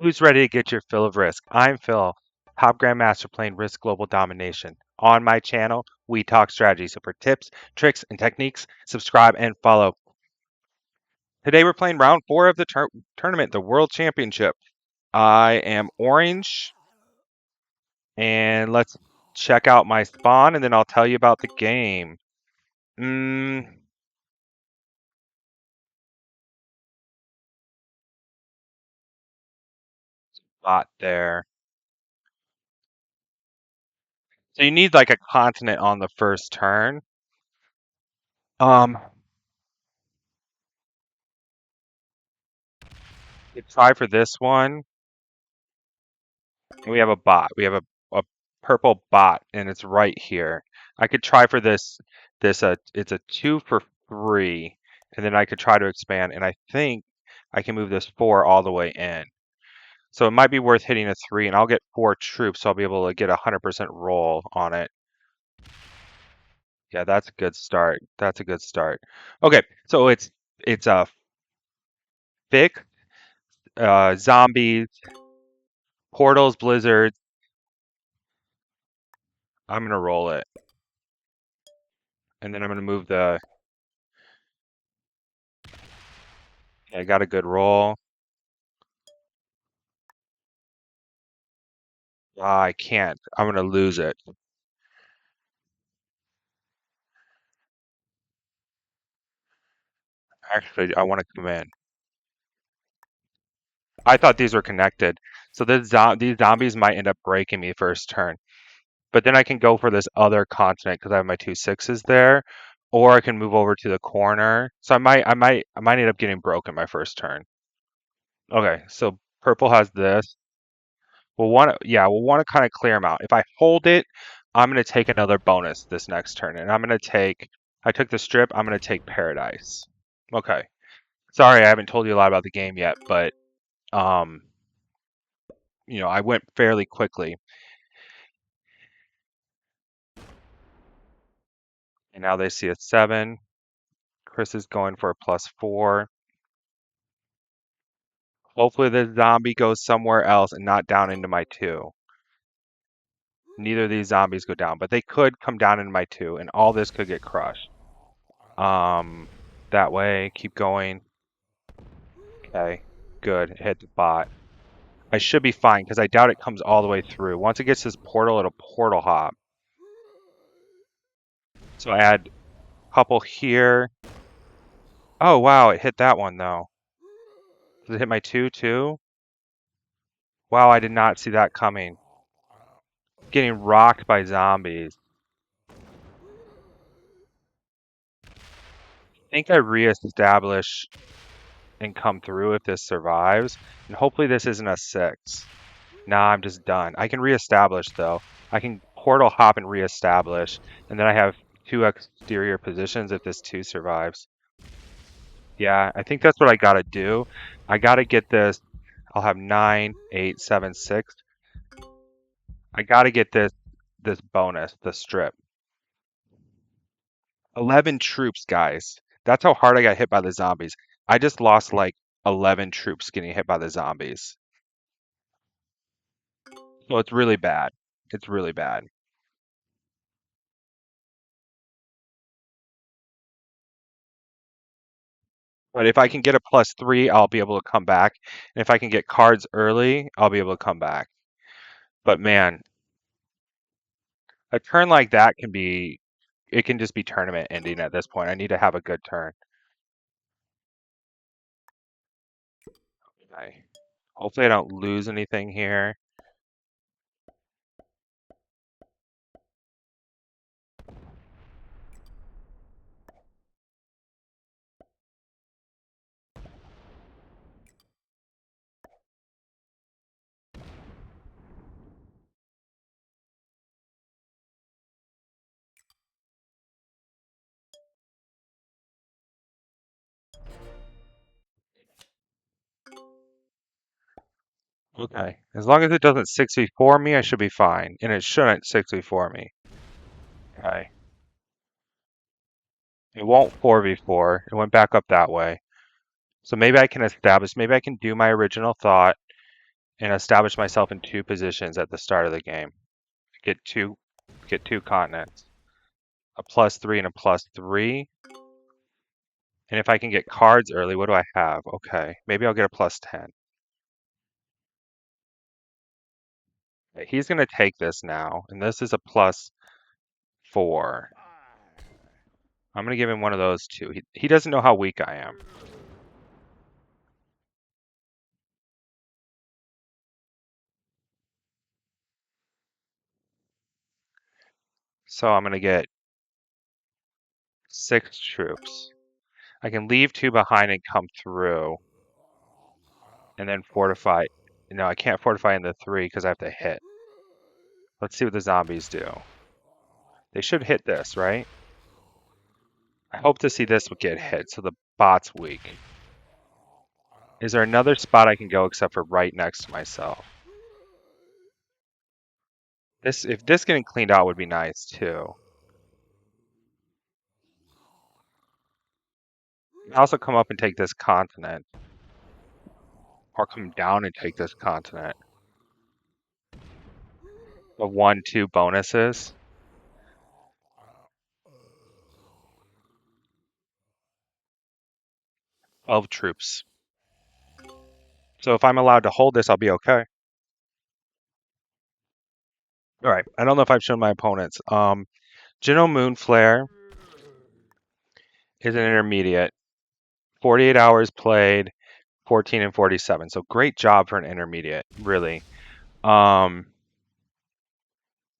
Who's ready to get your fill of Risk? I'm Phil, top Grandmaster playing Risk Global Domination. On my channel, we talk strategy. So for tips, tricks, and techniques, subscribe and follow. Today we're playing round 4 of the tournament, the World Championship. I am orange, and let's check out my spawn, and then I'll tell you about the game. Spot there. So you need like a continent on the first turn. Um, you try for this one. We have a bot. We have a purple bot, and it's right here. I could try for this it's a 2 for 3, and then I could try to expand, and I think I can move this 4 all the way in. So it might be worth hitting a 3, and I'll get 4 troops, so I'll be able to get a 100% roll on it. Yeah, that's a good start. That's a good start. Okay, so it's a thick zombies, portals, blizzards. I'm gonna roll it, and then I'm gonna move the. I got a good roll. I can't. I'm gonna lose it. Actually, I want to come in. I thought these were connected. So these zombies might end up breaking me first turn. But then I can go for this other continent because I have my 2 6s there. Or I can move over to the corner. So I might end up getting broken my first turn. Okay, so purple has this. We'll want to kind of clear them out. If I hold it, I'm gonna take another bonus this next turn. And I took the strip, I'm gonna take paradise. Okay. Sorry, I haven't told you a lot about the game yet, but um, I went fairly quickly. And now they see a 7. Chris is going for a +4. Hopefully the zombie goes somewhere else and not down into my 2. Neither of these zombies go down, but they could come down into my 2, and all this could get crushed. That way, keep going. Okay, good. Hit the bot. I should be fine because I doubt it comes all the way through. Once it gets this portal, it'll portal hop. So I add a couple here. Oh wow, it hit that one though. Does it hit my 2 too? Wow, I did not see that coming. Getting rocked by zombies. I think I reestablish and come through if this survives. And hopefully this isn't a 6. Nah, I'm just done. I can reestablish though. I can portal hop and reestablish. And then I have 2 exterior positions if this 2 survives. Yeah, I think that's what I gotta do. I gotta get this. I'll have 9, 8, 7, 6. I gotta get this bonus, the strip. 11 troops, guys. That's how hard I got hit by the zombies. I just lost like 11 troops getting hit by the zombies. So it's really bad. It's really bad. But if I can get a +3, I'll be able to come back. And if I can get cards early, I'll be able to come back. But man, a turn like that it can just be tournament ending at this point. I need to have a good turn. Okay. Hopefully I don't lose anything here. Okay. As long as it doesn't 6v4 me, I should be fine. And it shouldn't 6v4 me. Okay. It won't 4v4. It went back up that way. So maybe I can establish, maybe I can do my original thought and establish myself in 2 positions at the start of the game. Get two continents. A +3 and a +3. And if I can get cards early, what do I have? Okay, maybe I'll get a +10. He's going to take this now, and this is a +4. I'm going to give him one of those two. He doesn't know how weak I am. So I'm going to get 6 troops. I can leave 2 behind and come through, and then fortify. No, I can't fortify in the 3 because I have to hit. Let's see what the zombies do. They should hit this, right? I hope to see this would get hit, so the bot's weak. Is there another spot I can go except for right next to myself? If this getting cleaned out would be nice too. Also come up and take this continent. Or come down and take this continent. The 1-2 bonuses. Of troops. So if I'm allowed to hold this, I'll be okay. All right. I don't know if I've shown my opponents. General Moonflare is an intermediate. 48 hours played, 14 and 47. So great job for an intermediate, really.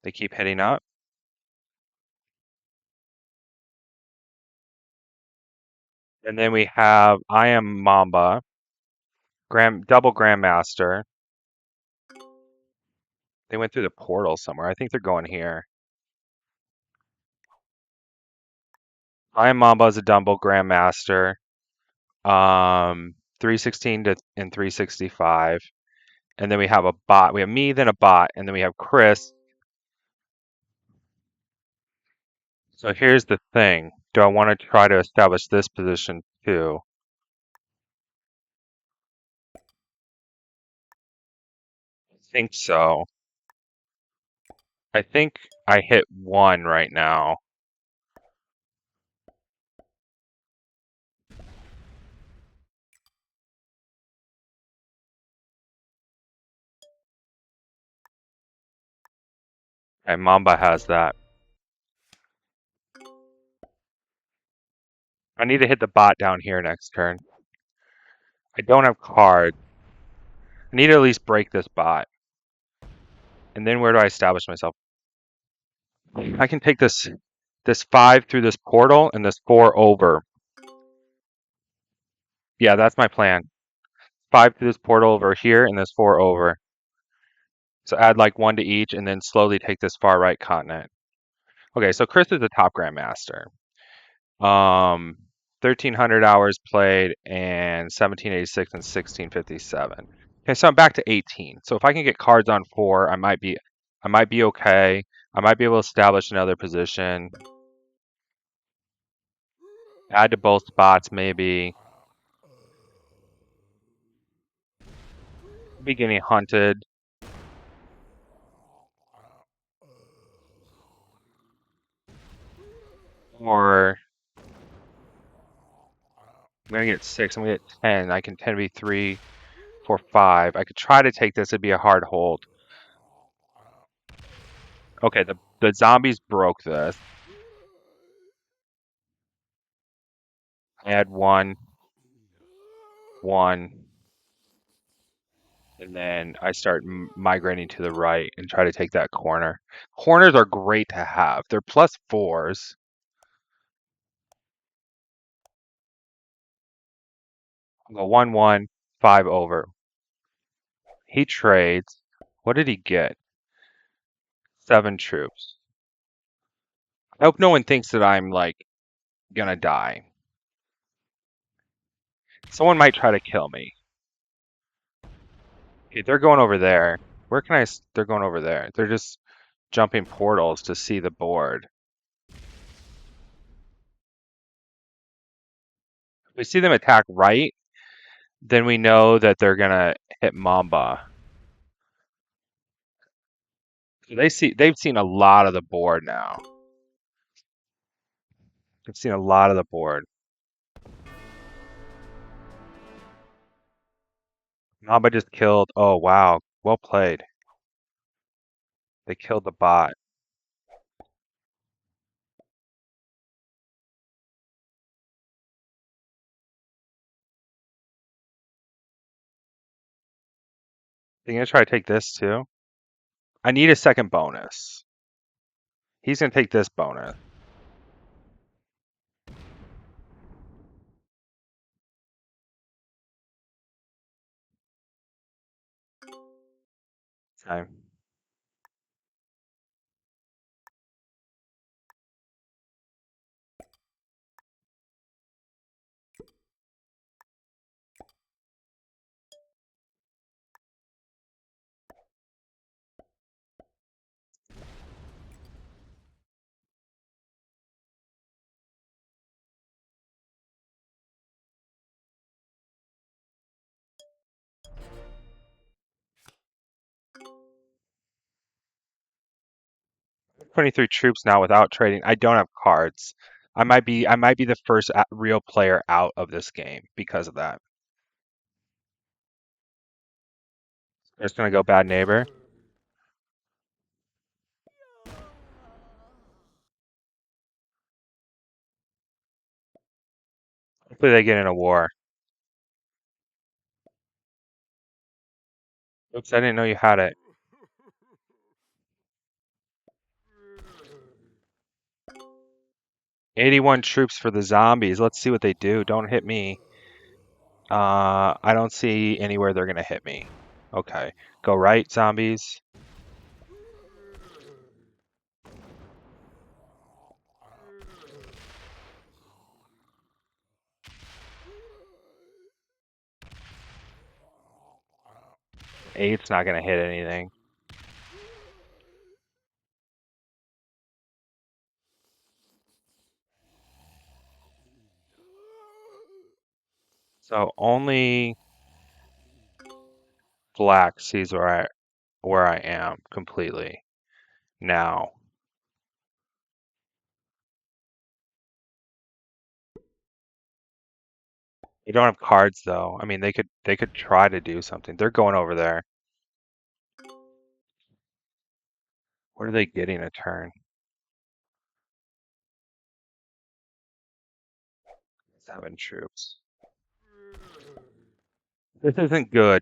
They keep hitting up. And then we have I am Mamba, double Grandmaster. They went through the portal somewhere. I think they're going here. I am Mamba is a double Grandmaster. 316 and 365. And then we have a bot. We have me, then a bot, and then we have Chris. So here's the thing. Do I want to try to establish this position too? I think so. I think I hit 1 right now. And Mamba has that. I need to hit the bot down here next turn. I don't have cards. I need to at least break this bot. And then where do I establish myself? I can take this 5 through this portal and this 4 over. Yeah, that's my plan. 5 through this portal over here and this 4 over. So add like 1 to each and then slowly take this far right continent. Okay, so Chris is the top Grandmaster. 1,300 hours played and 1786 and 1657. Okay, so I'm back to 18. So if I can get cards on 4, I might be okay. I might be able to establish another position. Add to both spots, maybe. Be getting hunted. Or I'm gonna get 6. I'm gonna get 10. I can 10v3 for 5. I could try to take this. It'd be a hard hold. Okay, the zombies broke this. I add 1, 1, and then I start migrating to the right and try to take that corner. Corners are great to have. They're +4s. I'll go 1, 1, 5 over. He trades. What did he get? 7 troops. I hope no one thinks that I'm like gonna die. Someone might try to kill me. Okay, they're going over there. Where can I? They're going over there. They're just jumping portals to see the board. If we see them attack right, then we know that they're gonna hit Mamba. So they've seen a lot of the board now. They've seen a lot of the board. Mamba just killed. Oh wow, well played. They killed the bot. They're gonna try to take this too. I need a second bonus. He's gonna take this bonus. Okay. 23 troops now without trading. I don't have cards. I might be the first real player out of this game because of that. Just gonna go bad neighbor. Hopefully they get in a war. Oops, I didn't know you had it. 81 troops for the zombies. Let's see what they do. Don't hit me. I don't see anywhere they're gonna hit me. Okay. Go right, zombies. Eight's not gonna hit anything. So only black sees where I am completely now. They don't have cards though. I mean, they could try to do something. They're going over there. What are they getting a turn? 7 troops. This isn't good.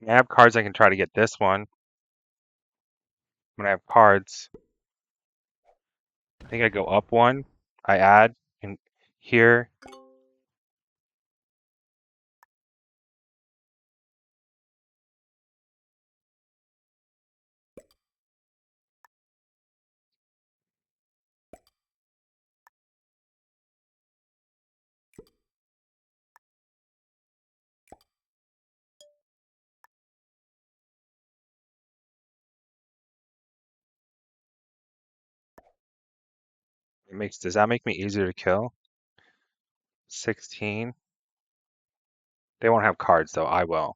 I have cards. I can try to get this one. When I have cards, I think I go up one. I add and here. Does that make me easier to kill? 16. They won't have cards though. I will.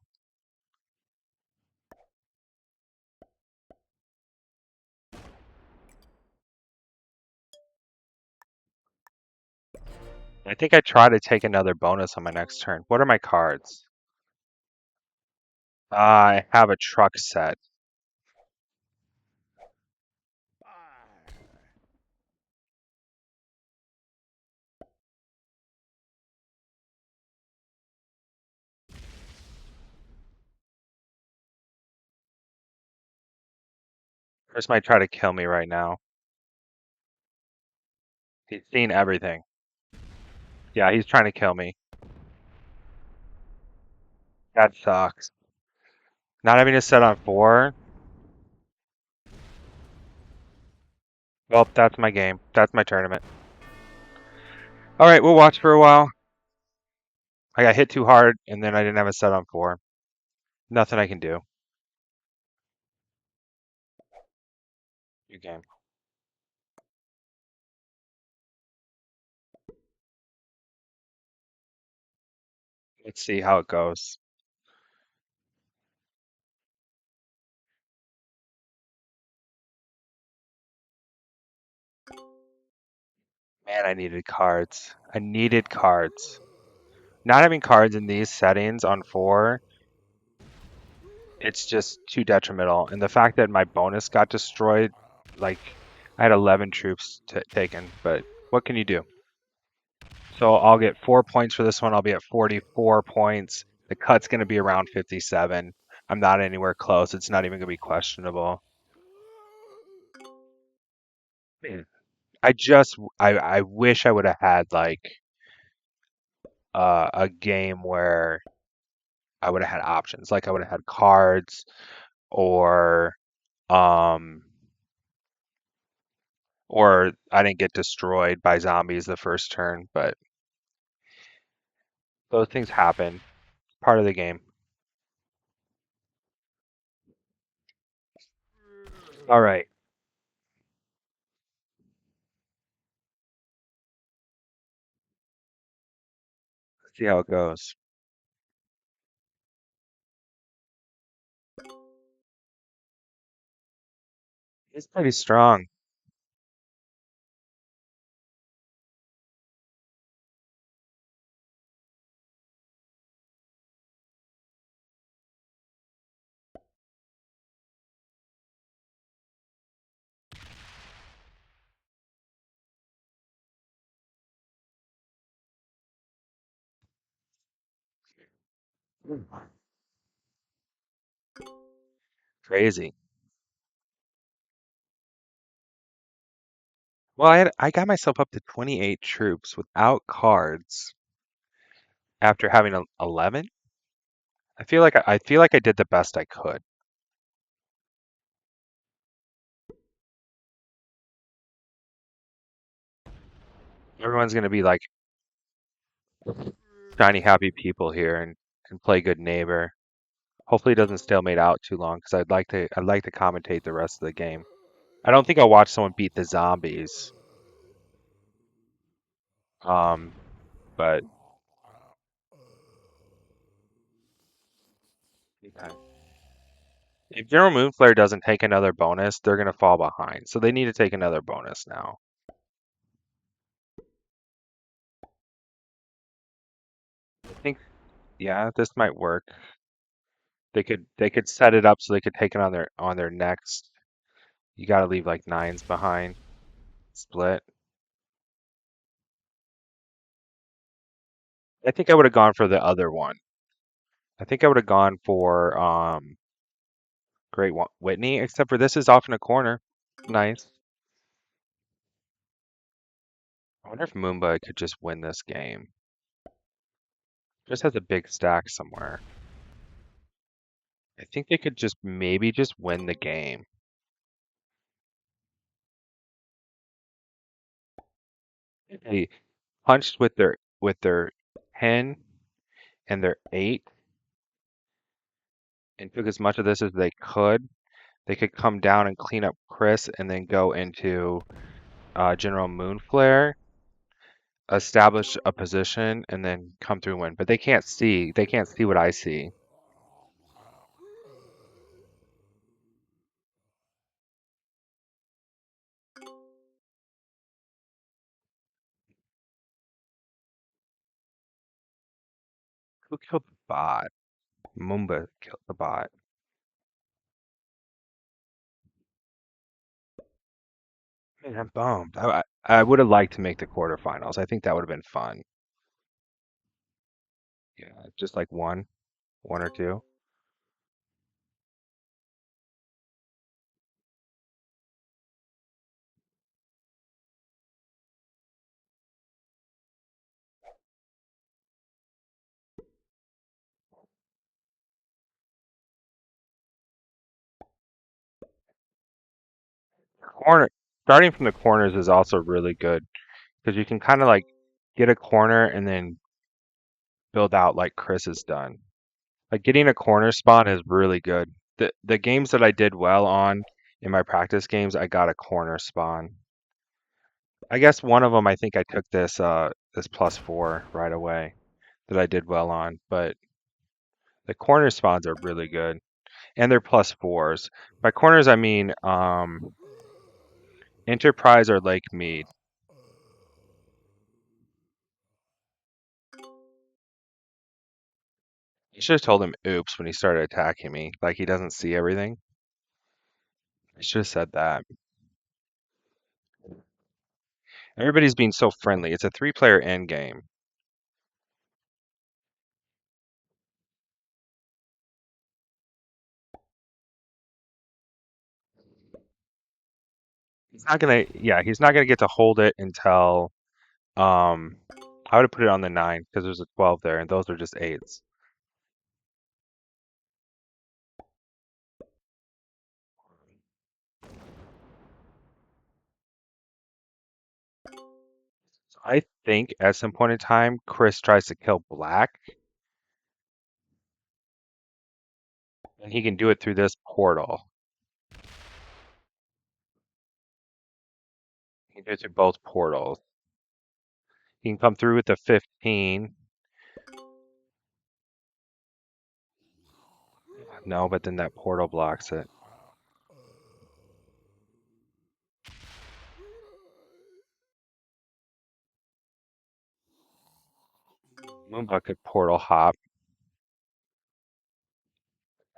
I think I try to take another bonus on my next turn. What are my cards? I have a truck set. Chris might try to kill me right now. He's seen everything. Yeah, he's trying to kill me. That sucks. Not having a set on 4. Well, that's my game. That's my tournament. All right, we'll watch for a while. I got hit too hard, and then I didn't have a set on 4. Nothing I can do. Your game. Let's see how it goes. Man, I needed cards. I needed cards. Not having cards in these settings on 4, it's just too detrimental. And the fact that my bonus got destroyed, like I had 11 troops taken, but what can you do? So I'll get 4 points for this one. I'll be at 44 points. The cut's going to be around 57. I'm not anywhere close. It's not even going to be questionable. Man, I wish I would have had like a game where I would have had options. Like I would have had cards or um or I didn't get destroyed by zombies the first turn, but those things happen. Part of the game. All right. Let's see how it goes. It's pretty strong. Crazy. Well, I got myself up to 28 troops without cards after having 11. I feel like I did the best I could. Everyone's gonna be like shiny happy people here and play good neighbor. Hopefully it doesn't stalemate out too long because I'd like to commentate the rest of the game. I don't think I'll watch someone beat the zombies. Um, but okay. If General Moonflare doesn't take another bonus, they're gonna fall behind. So they need to take another bonus now. I think yeah, this might work. They could set it up so they could take it on their next. You got to leave like nines behind. Split. I think I would have gone for the other one. I think I would have gone for Whitney, except for this is off in a corner. Nice. I wonder if Moomba could just win this game. Just has a big stack somewhere. I think they could just maybe just win the game. They punched with their 10 and their 8 and took as much of this as they could. They could come down and clean up Chris and then go into General Moonflare, establish a position, and then come through and win. But they can't see. They can't see what I see. Who killed the bot? Mumba killed the bot. Man, I'm bummed. I would have liked to make the quarterfinals. I think that would have been fun. Yeah, just like one or two. Corner Starting from the corners is also really good because you can kind of like get a corner and then build out like Chris has done. Like getting a corner spawn is really good. The games that I did well on in my practice games, I got a corner spawn. I guess one of them I think I took this +4 right away that I did well on, but the corner spawns are really good and they're +4s. By corners I mean Enterprise or Lake Mead. I should have told him oops when he started attacking me. Like he doesn't see everything. I should have said that. Everybody's being so friendly. It's a three-player end game. He's not gonna get to hold it until um I would have put it on the 9 because there's a 12 there and those are just 8s. So I think at some point in time Chris tries to kill Black and he can do it through this portal. He can do it through both portals. He can come through with the 15. No, but then that portal blocks it. Moonbuck could portal hop.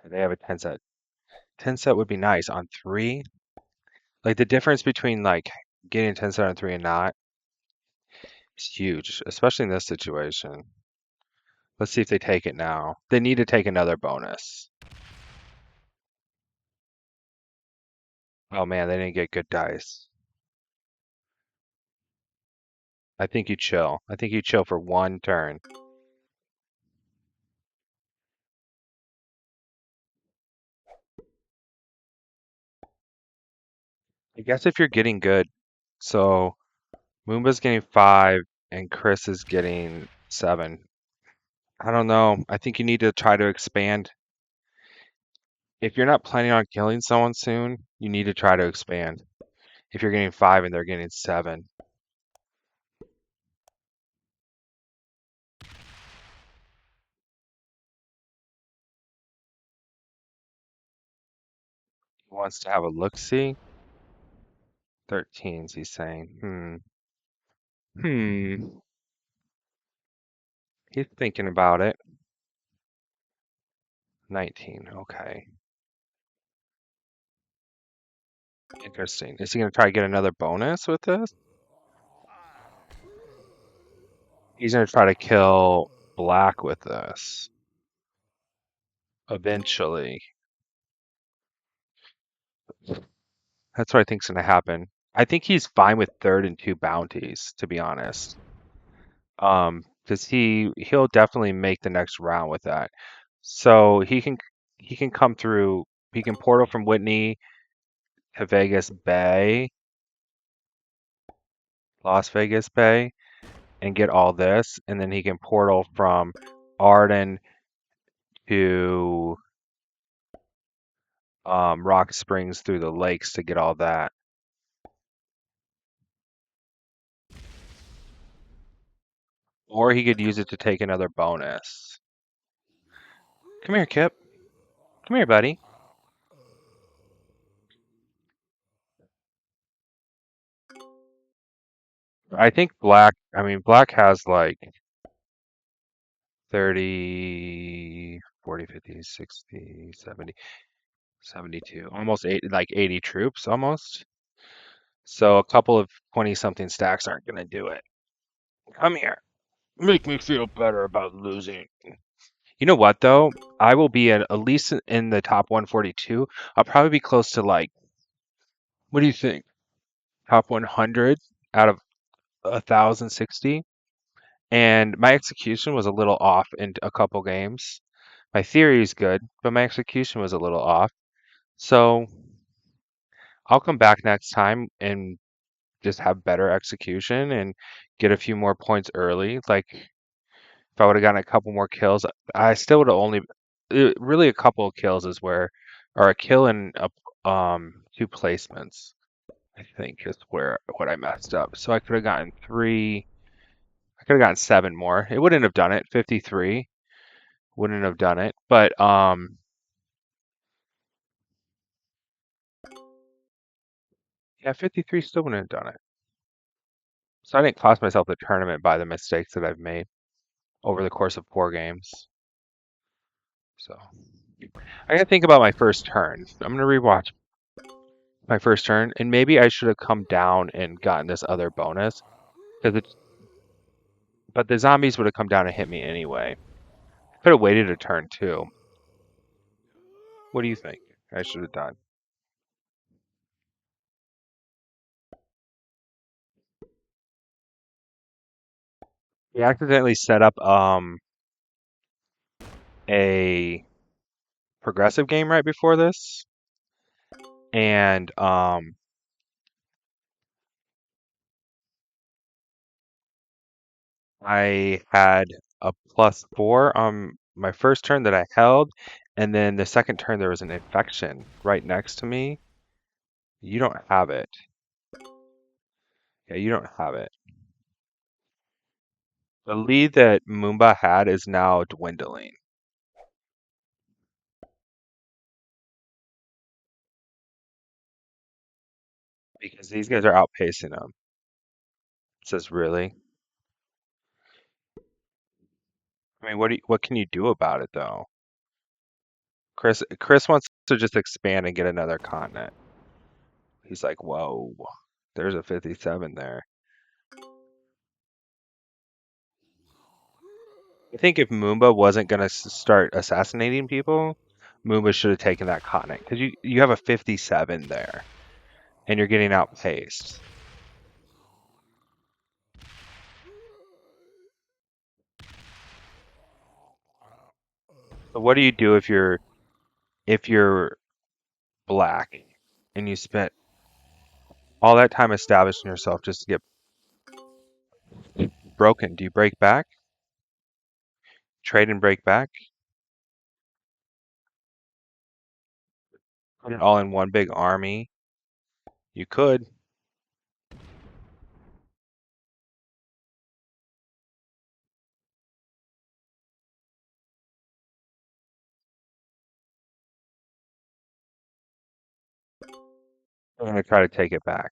They have a 10 set. 10 set would be nice on 3. Like the difference between like getting a 10 set on 3 and not is huge, especially in this situation. Let's see if they take it now. They need to take another bonus. Oh man, they didn't get good dice. I think you chill. I think you chill for one turn. I guess if you're getting good, so Moomba's getting 5 and Chris is getting 7. I don't know. I think you need to try to expand. If you're not planning on killing someone soon, you need to try to expand. If you're getting 5 and they're getting 7. He wants to have a look-see. 13s, he's saying. Hmm. He's thinking about it. 19. Okay. Interesting. Is he going to try to get another bonus with this? He's going to try to kill Black with this. Eventually. That's what I think's going to happen. I think he's fine with third and 2 bounties, to be honest. Because he'll definitely make the next round with that. So he can come through. He can portal from Whitney to Vegas Bay, Las Vegas Bay, and get all this, and then he can portal from Arden to Rock Springs through the lakes to get all that. Or he could use it to take another bonus. Come here, Kip. Come here, buddy. I think Black has like 30, 40, 50, 60, 70, 72, almost 80, like 80 troops almost. So a couple of 20 something stacks aren't going to do it. Come here. Make me feel better about losing. You know what though? I will be at least in the top 142. I'll probably be close to like, what do you think? Top 100 out of 1,060. And my execution was a little off in a couple games. My theory is good, but my execution was a little off. So I'll come back next time and just have better execution and get a few more points early. Like if I would have gotten a couple more kills, I still would have only really a couple of kills is where, or a kill and two placements. I think is where what I messed up. So I could have gotten 3. I could have gotten 7 more. It wouldn't have done it. 53 wouldn't have done it. But yeah, 53 still wouldn't have done it. So I didn't cost myself the tournament by the mistakes that I've made over the course of 4 games. So I gotta think about my first turn. I'm gonna rewatch my first turn, and maybe I should have come down and gotten this other bonus, because it's. But the zombies would have come down and hit me anyway. Could have waited a turn too. What do you think I should have done? We accidentally set up a progressive game right before this, and I had a +4 on my first turn that I held, and then the second turn there was an infection right next to me. You don't have it. Yeah, you don't have it. The lead that Moomba had is now dwindling because these guys are outpacing him. It says really. I mean, what can you do about it though? Chris wants to just expand and get another continent. He's like, whoa, there's a 57 there. I think if Moomba wasn't gonna start assassinating people, Moomba should have taken that continent because you have a 57 there and you're getting outpaced. So what do you do if you're black and you spent all that time establishing yourself just to get broken? Do you break back? Trade and break back? Put it all in one big army? You could. I'm gonna try to take it back.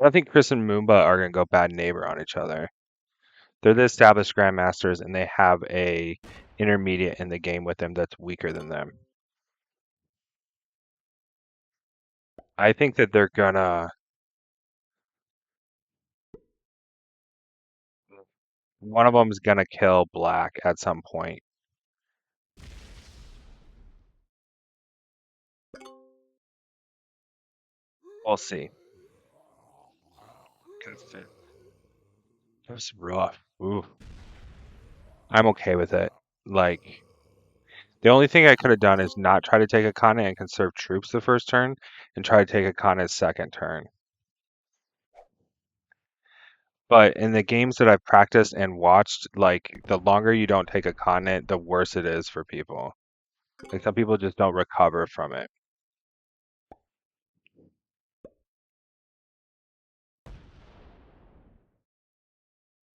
I think Chris and Moomba are gonna go bad neighbor on each other. They're the established grandmasters, and they have a intermediate in the game with them that's weaker than them. I think that they're gonna. One of them is gonna kill Black at some point. We'll see. 'Cause it was rough. Ooh. I'm okay with it. Like the only thing I could have done is not try to take a continent and conserve troops the first turn, and try to take a continent second turn. But in the games that I've practiced and watched, like the longer you don't take a continent, the worse it is for people. Like some people just don't recover from it.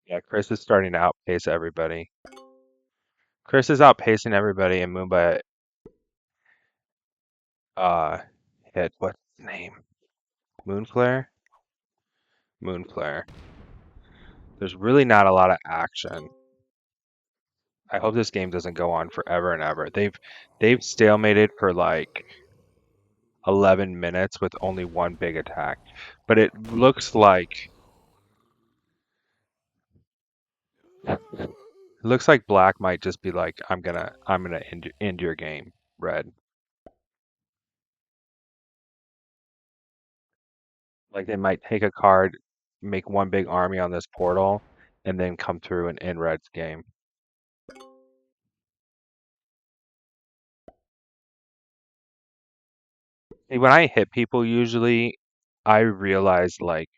Yeah, Chris is starting to outpace everybody. Chris is outpacing everybody, and Moomba uh hit what's his name? Moonflare? Moonflare. There's really not a lot of action. I hope this game doesn't go on forever and ever. They've stalemated for like 11 minutes with only one big attack. But it looks like Black might just be like, I'm gonna end your game, Red. Like they might take a card, make one big army on this portal, and then come through and end Red's game. See, when I hit people, usually I realize like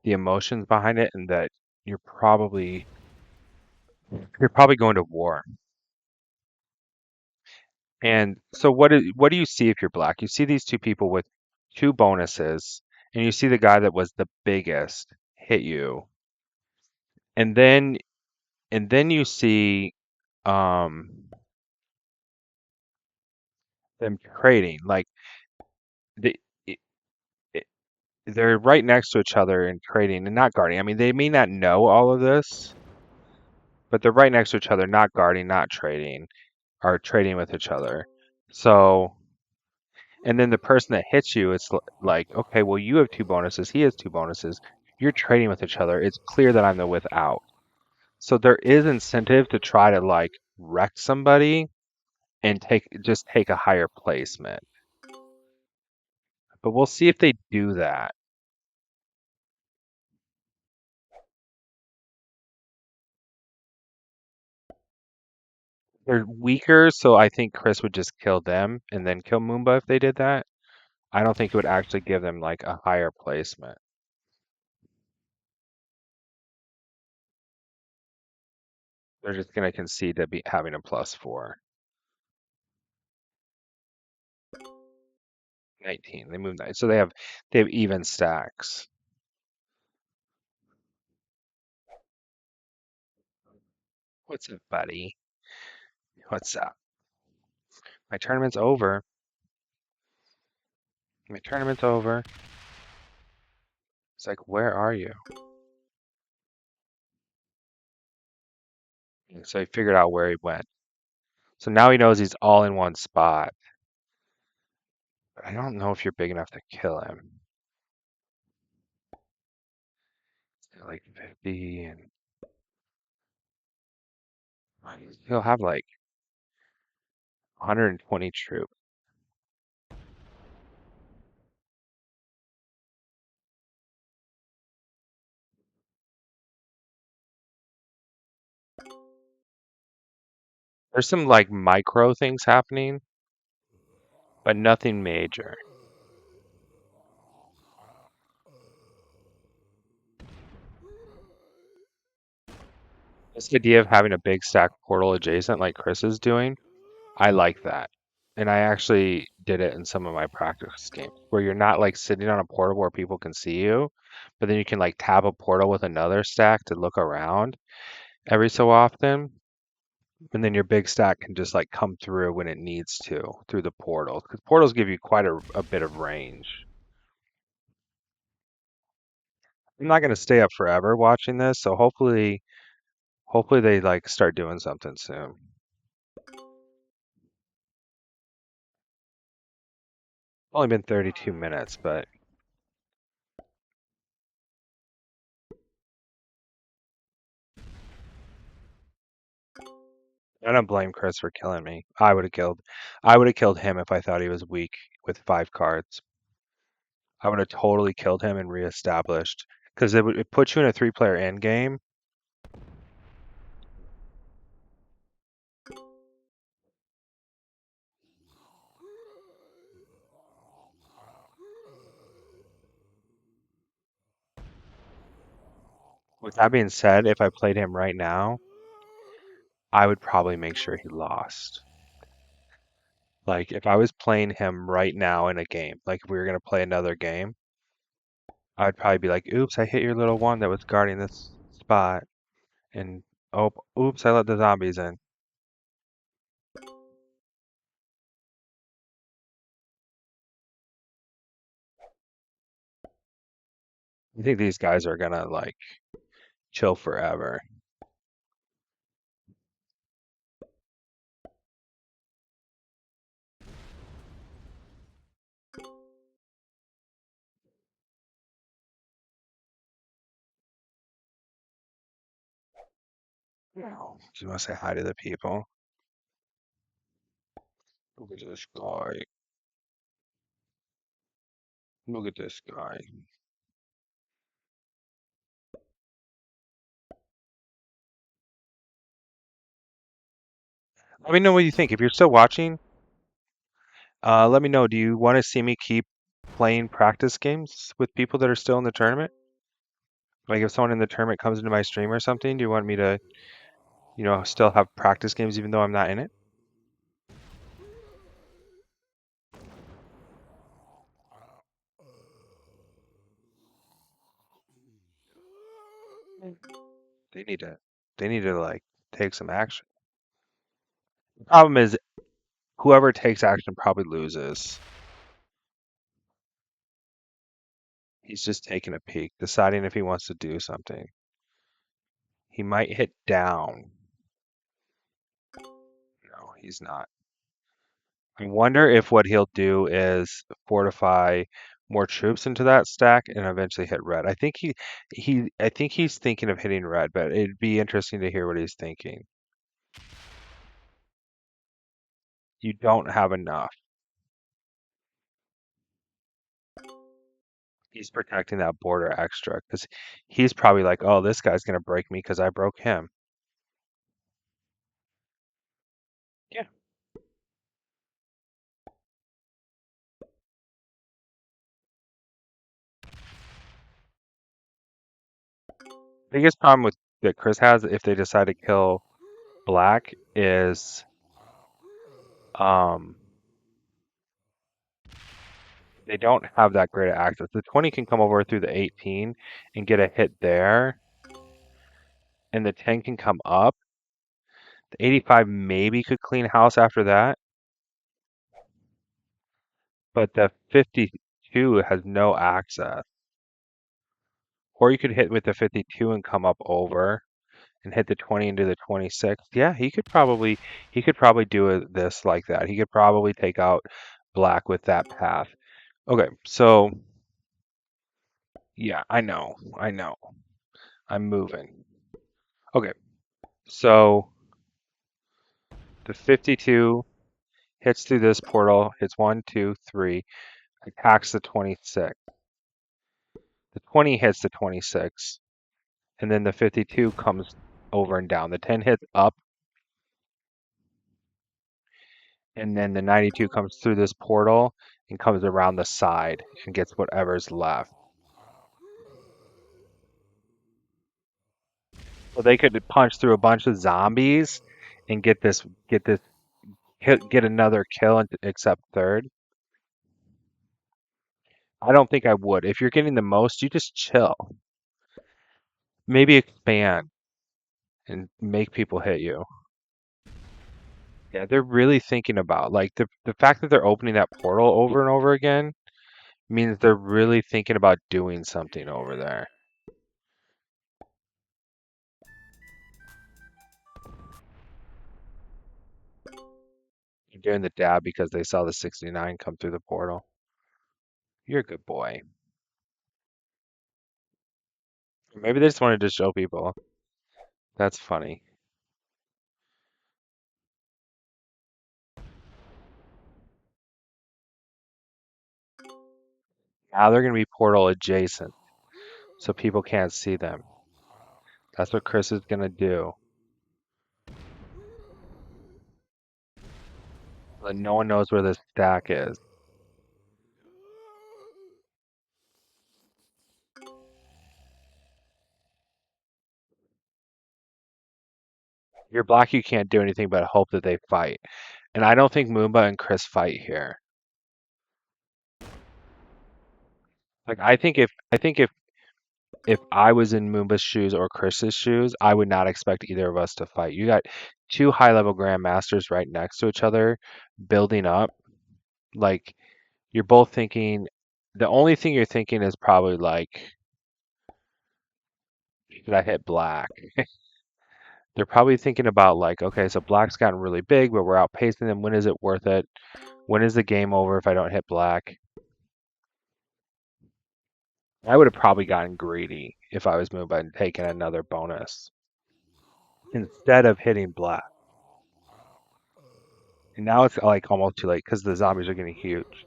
the emotions behind it, and that you're probably you're probably going to war. And so what do you see if you're black? You see these two people with two bonuses, and you see the guy that was the biggest hit you, and then you see um them trading like the it, it, they're right next to each other and trading and not guarding. I mean, they may not know all of this, but they're right next to each other, not guarding, not trading, are trading with each other. So, and then the person that hits you, it's like, okay, well, you have two bonuses, he has two bonuses. You're trading with each other. It's clear that I'm the without. So there is incentive to try to like wreck somebody and take a higher placement. But we'll see if they do that. They're weaker, so I think Chris would just kill them and then kill Moomba if they did that. I don't think it would actually give them like a higher placement. They're just gonna concede to be having a +4. 19. They move 9. So they have even stacks. What's up, buddy? What's up? My tournament's over. My tournament's over. It's like, where are you? And so he figured out where he went. So now he knows he's all in one spot. But I don't know if you're big enough to kill him. Like 50 and he'll have like 120 troops. There's some like micro things happening, but nothing major. This idea of having a big stack portal adjacent like Chris is doing, I like that. And I actually did it in some of my practice games where you're not like sitting on a portal where people can see you, but then you can like tap a portal with another stack to look around every so often. And then your big stack can just like come through when it needs to through the portals because portals give you quite a bit of range. I'm not going to stay up forever watching this, so hopefully they like start doing something soon. Only been 32 minutes, but I don't blame Chris for killing me. I would have killed him if I thought he was weak with 5 cards. I would have totally killed him and reestablished because it puts you in a 3-player end game. With that being said, if I played him right now, I would probably make sure he lost. Like if I was playing him right now in a game, like if we were gonna play another game, I'd probably be like, "Oops, I hit your little one that was guarding this spot," and oh, oops, I let the zombies in. I think these guys are gonna like chill forever. No. Do you want to say hi to the people? Look at this guy. Look at this guy. Let me know what you think. If you're still watching, let me know. Do you want to see me keep playing practice games with people that are still in the tournament? Like if someone in the tournament comes into my stream or something, do you want me to, still have practice games even though I'm not in it? They need to they need to like take some action. The problem is whoever takes action probably loses. He's just taking a peek, deciding if he wants to do something. He might hit down. He's not. I wonder if what he'll do is fortify more troops into that stack and eventually hit red. I think he's thinking of hitting red, but it'd be interesting to hear what he's thinking. You don't have enough. He's protecting that border extra because he's probably like, oh, this guy's gonna break me because I broke him. Yeah. Biggest problem with that Chris has if they decide to kill black is um they don't have that great access. The 20 can come over through the 18 and get a hit there, and the 10 can come up. The 85 maybe could clean house after that, but the 52 has no access. Or you could hit with the 52 and come up over and hit the 20 into the 26. Yeah, he could probably do this like that. He could probably take out black with that path. Okay, so yeah, I know. I'm moving. Okay, so the 52 hits through this portal, hits one, two, three, attacks the 26. The 20 hits the 26, and then the 52 comes over and down. The 10 hits up, and then the 92 comes through this portal and comes around the side and gets whatever's left. So they could punch through a bunch of zombies and get this get another kill and accept third. I don't think I would. If you're getting the most, you just chill. Maybe expand and make people hit you. Yeah, they're really thinking about like the fact that they're opening that portal over and over again means they're really thinking about doing something over there. They're doing the dab because they saw the 69 come through the portal. You're a good boy. Maybe they just wanted to show people. That's funny. Now they're going to be portal adjacent, so people can't see them. That's what Chris is going to do. But no one knows where this stack is. You're black, you can't do anything but hope that they fight. And I don't think Moomba and Chris fight here. Like I think if I was in Moomba's shoes or Chris's shoes, I would not expect either of us to fight. You got two high level grandmasters right next to each other, building up. Like you're both thinking the only thing you're thinking is probably like, should I hit black? They're probably thinking about like, okay, so black's gotten really big, but we're outpacing them. When is it worth it? When is the game over if I don't hit black? I would have probably gotten greedy if I was Moomba and taken another bonus instead of hitting black. And now it's like almost too late because the zombies are getting huge.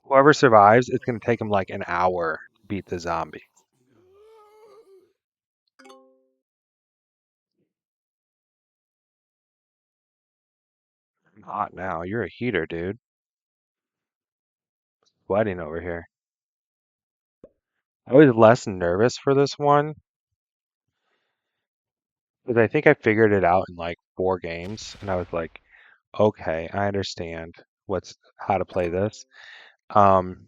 Whoever survives, it's going to take them like an hour to beat the zombie. I'm hot now. You're a heater, dude. Sweating over here. I was less nervous for this one because I think I figured it out in like 4 games, and I was like, okay, I understand what's how to play this. Um,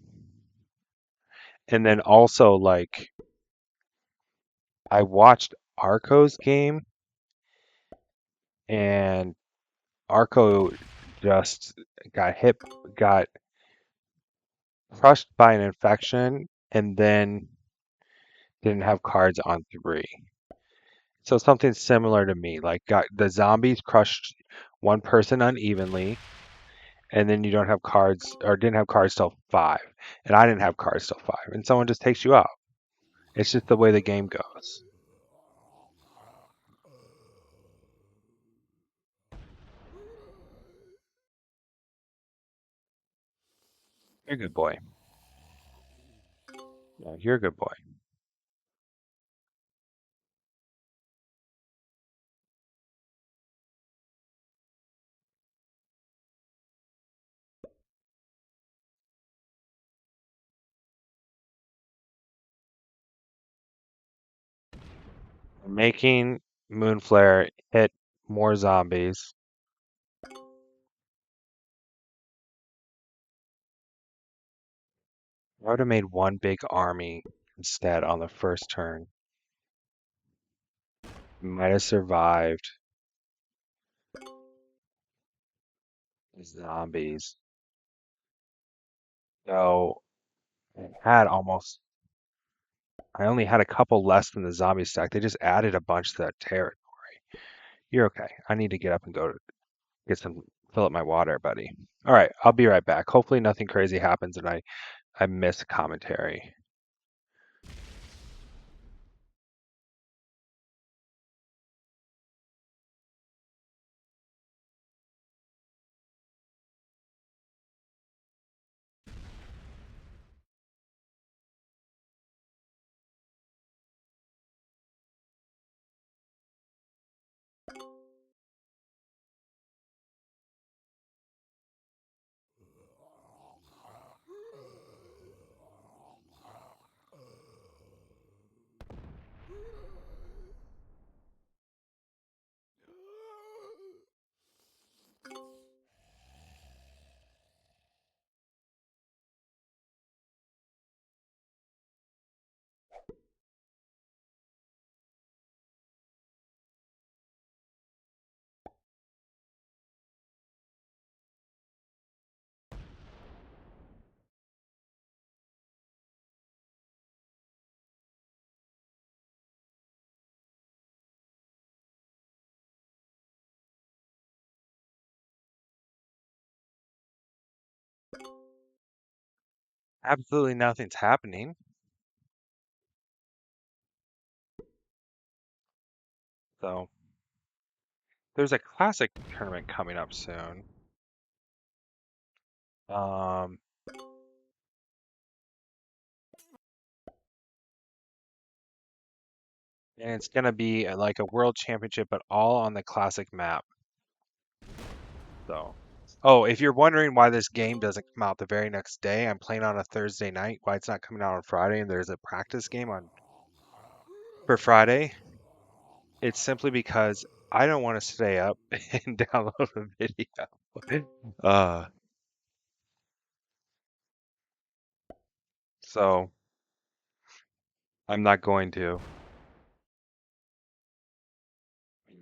and then also like I watched Arco's game, and Arco just got hit, got crushed by an infection, and then didn't have cards on 3. So something similar to me, like got the zombies crushed one person unevenly, and then you don't have cards or didn't have cards till 5, and I didn't have cards till 5, and someone just takes you out. It's just the way the game goes. You're a good boy. Yeah, you're a good boy. Making Moonflare hit more zombies. I would have made one big army instead on the first turn. Might have survived the zombies. So I had almost, I only had a couple less than the zombie stack. They just added a bunch to that territory. You're okay. I need to get up and go to get some, fill up my water, buddy. All right, I'll be right back. Hopefully nothing crazy happens and I miss commentary. Absolutely nothing's happening. So there's a classic tournament coming up soon. Um, and it's gonna be like a world championship, but all on the classic map. So, oh, if you're wondering why this game doesn't come out the very next day, I'm playing on a Thursday night. Why it's not coming out on Friday, and there's a practice game on for Friday. It's simply because I don't want to stay up and download a video. Uh, so I'm not going to.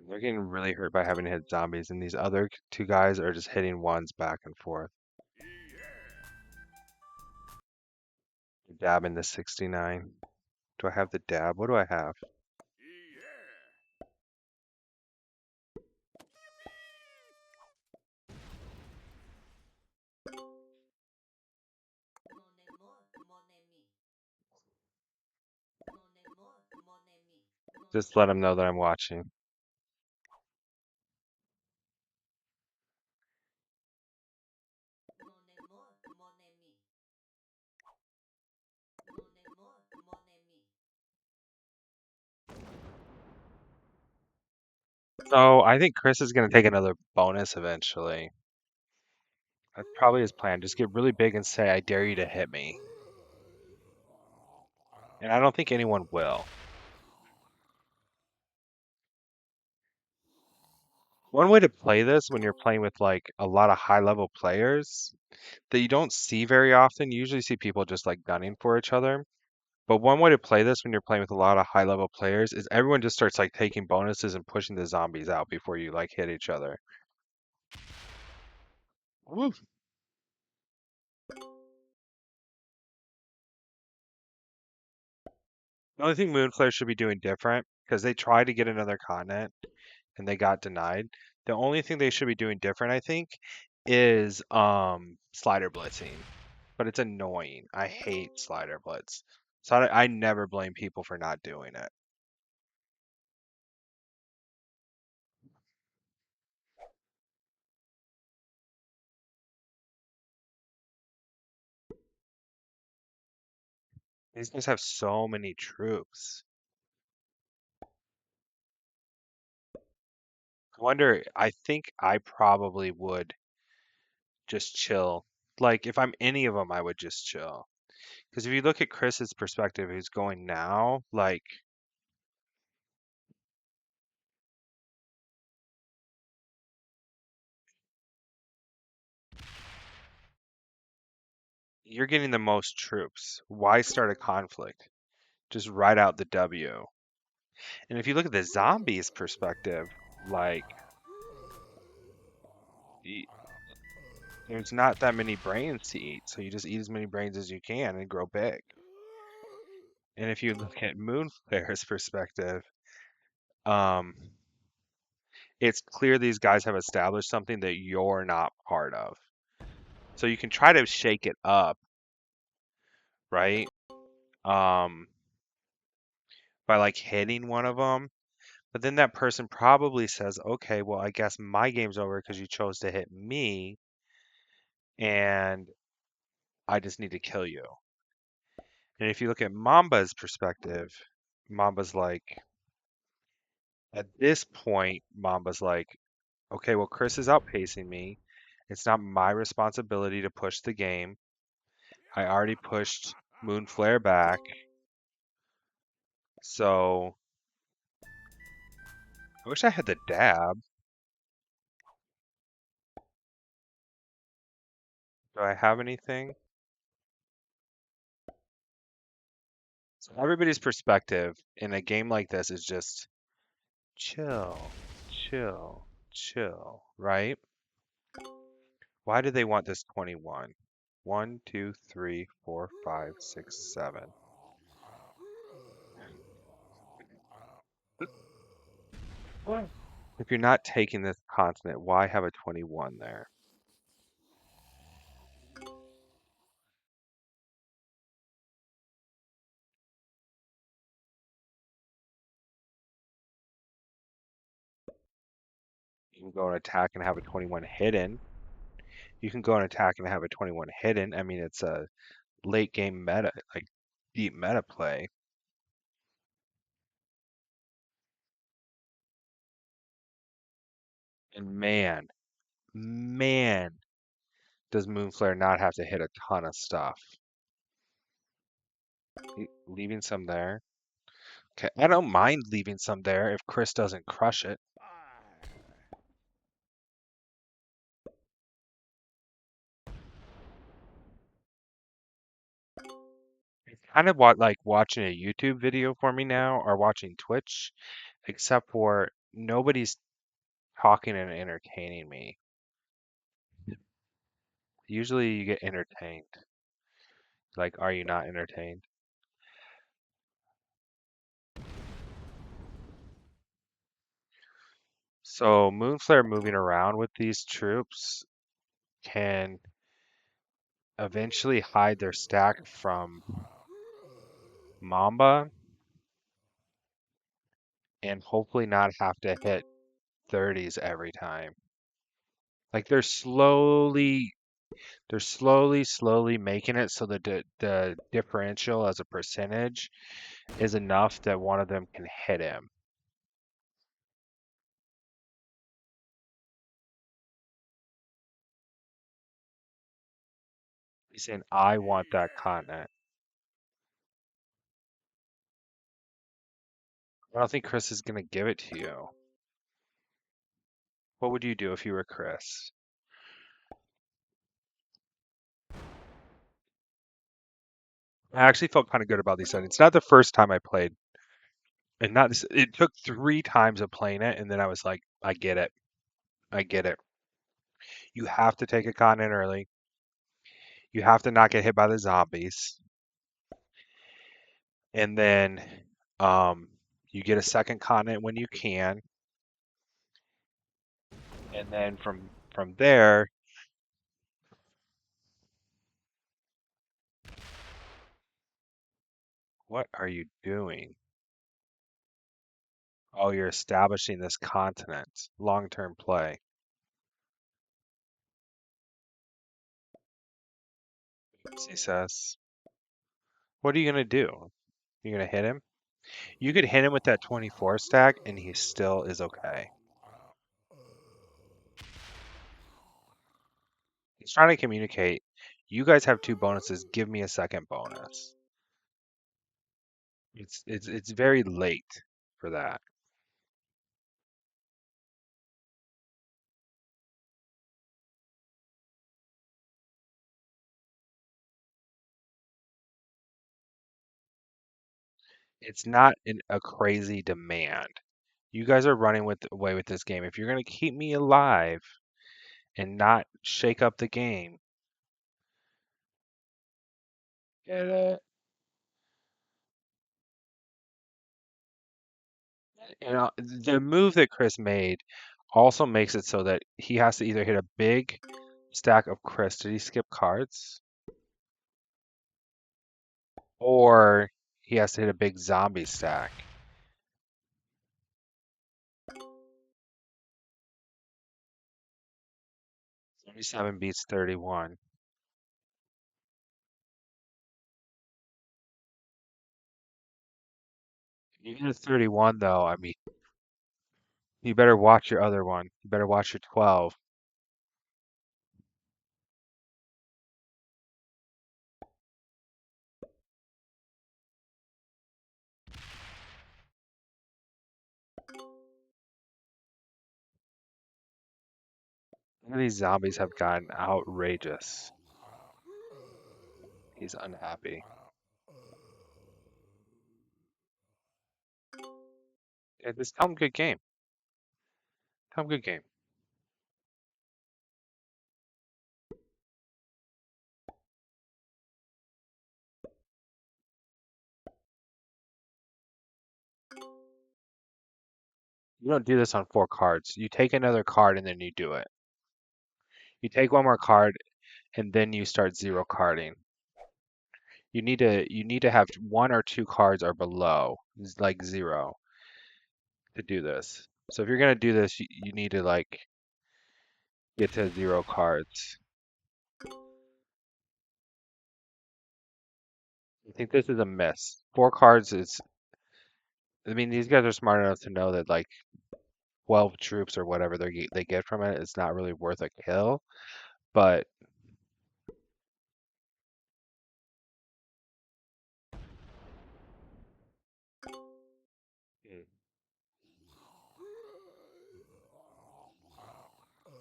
They're getting really hurt by having to hit zombies, and these other two guys are just hitting ones back and forth. Dabbing the 69. Do I have the dab? What do I have? Just let them know that I'm watching. So I think Chris is going to take another bonus eventually. That's probably his plan. Just get really big and say, I dare you to hit me. And I don't think anyone will. One way to play this when you're playing with like a lot of high level players that you don't see very often, you usually see people just like gunning for each other. But one way to play this when you're playing with a lot of high level players is everyone just starts like taking bonuses and pushing the zombies out before you like hit each other. Woo. The only thing Moonflare should be doing different because they tried to get another continent and they got denied. The only thing they should be doing different, I think, is slider blitzing. But it's annoying. I hate slider blitz. So I never blame people for not doing it. These guys have so many troops. I think I probably would just chill. Like, if I'm any of them, I would just chill. Because if you look at Chris's perspective, who's going now, like, you're getting the most troops. Why start a conflict? Just write out the W. And if you look at the zombies' perspective, like, y- there's not that many brains to eat, so you just eat as many brains as you can and grow big. And if you look at Moonflare's perspective, um, it's clear these guys have established something that you're not part of. So you can try to shake it up, right? Um, by like hitting one of them. But then that person probably says, okay, well, I guess my game's over because you chose to hit me and I just need to kill you. And if you look at Mamba's perspective, Mamba's like, at this point, Mamba's like, okay, well, Chris is outpacing me. It's not my responsibility to push the game. I already pushed Moonflare back. So I wish I had the dab. Do I have anything? So everybody's perspective in a game like this is just chill, chill, chill, right? Why do they want this 21? 1, 2, 3, 4, 5, 6, 7. If you're not taking this continent, why have a 21 there? You can go and attack and have a 21 hidden. You can go and attack and have a 21 hidden. I mean, it's a late game meta, like deep meta play. And man, does Moonflare not have to hit a ton of stuff. Leaving some there. Okay, I don't mind leaving some there if Chris doesn't crush it. It's kind of what like watching a YouTube video for me now or watching Twitch, except for nobody's talking and entertaining me. Usually you get entertained. Like, are you not entertained? So Moonflare moving around with these troops can eventually hide their stack from Mamba and hopefully not have to hit 30s every time. Like slowly making it so the differential as a percentage is enough that one of them can hit him. He's saying, I want that continent. I don't think Chris is gonna give it to you. What would you do if you were Chris? I actually felt kind of good about these settings. It's not the first time I played, and not this, it took 3 times of playing it, and then I was like, I get it. I get it. You have to take a continent early. You have to not get hit by the zombies. And then um You get a second continent when you can, and then from there, what are you doing? Oh, you're establishing this continent. Long-term play. He says. What are you gonna do? You're gonna hit him? You could hit him with that 24 stack, and he still is okay. He's trying to communicate. You guys have two bonuses. Give me a second bonus. It's very late for that. It's not a crazy demand. You guys are running away with this game. If you're gonna keep me alive and not shake up the game, get it? You know, the move that Chris made also makes it so that he has to either hit a big stack of Chris. Did he skip cards? Or he has to hit a big zombie stack. 37 beats 31. You get a 31 though, I mean, you better watch your other one. You better watch your 12. Some of these zombies have gotten outrageous. He's unhappy. Yeah, just tell him good game. Tell him good game. You don't do this on 4 cards. You take another card and then you do it. You take one more card and then you start zero carding. You need to have 1 or 2 cards or below, like zero, to do this. So if you're gonna do this, you need to like get to zero cards. I think this is a miss. 4 cards is, I mean, these guys are smart enough to know that like 12 troops or whatever they get from it is not really worth a kill. But mm,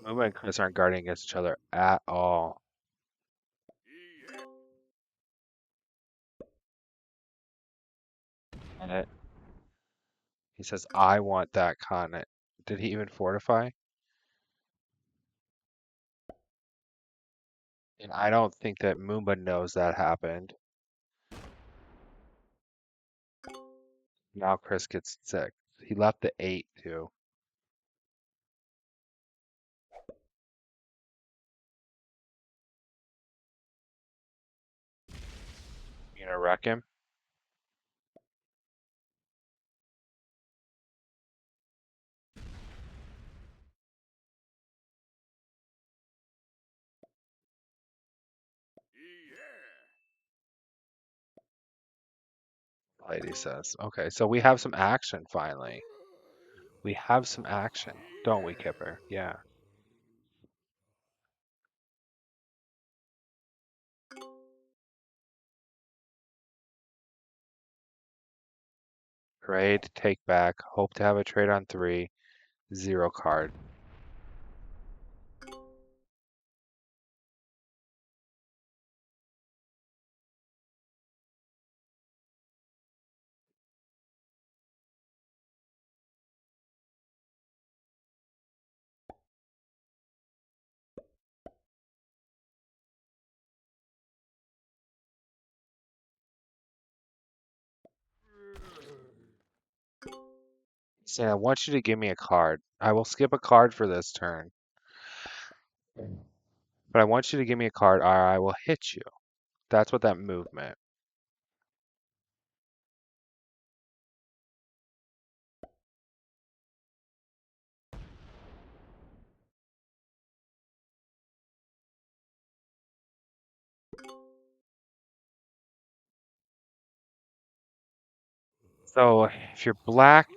Mooma and Chris aren't guarding against each other at all. And he says, I want that continent. Did he even fortify? And I don't think that Moomba knows that happened. Now Chris gets 6. He left the 8 too. You gonna wreck him? Lady says. Okay, so we have some action finally. We have some action, don't we, Kipper? Yeah. Trade, take back. Hope to have a trade on 3. Zero card. Stan, I want you to give me a card. I will skip a card for this turn, but I want you to give me a card or I will hit you. That's what that move meant. So if you're black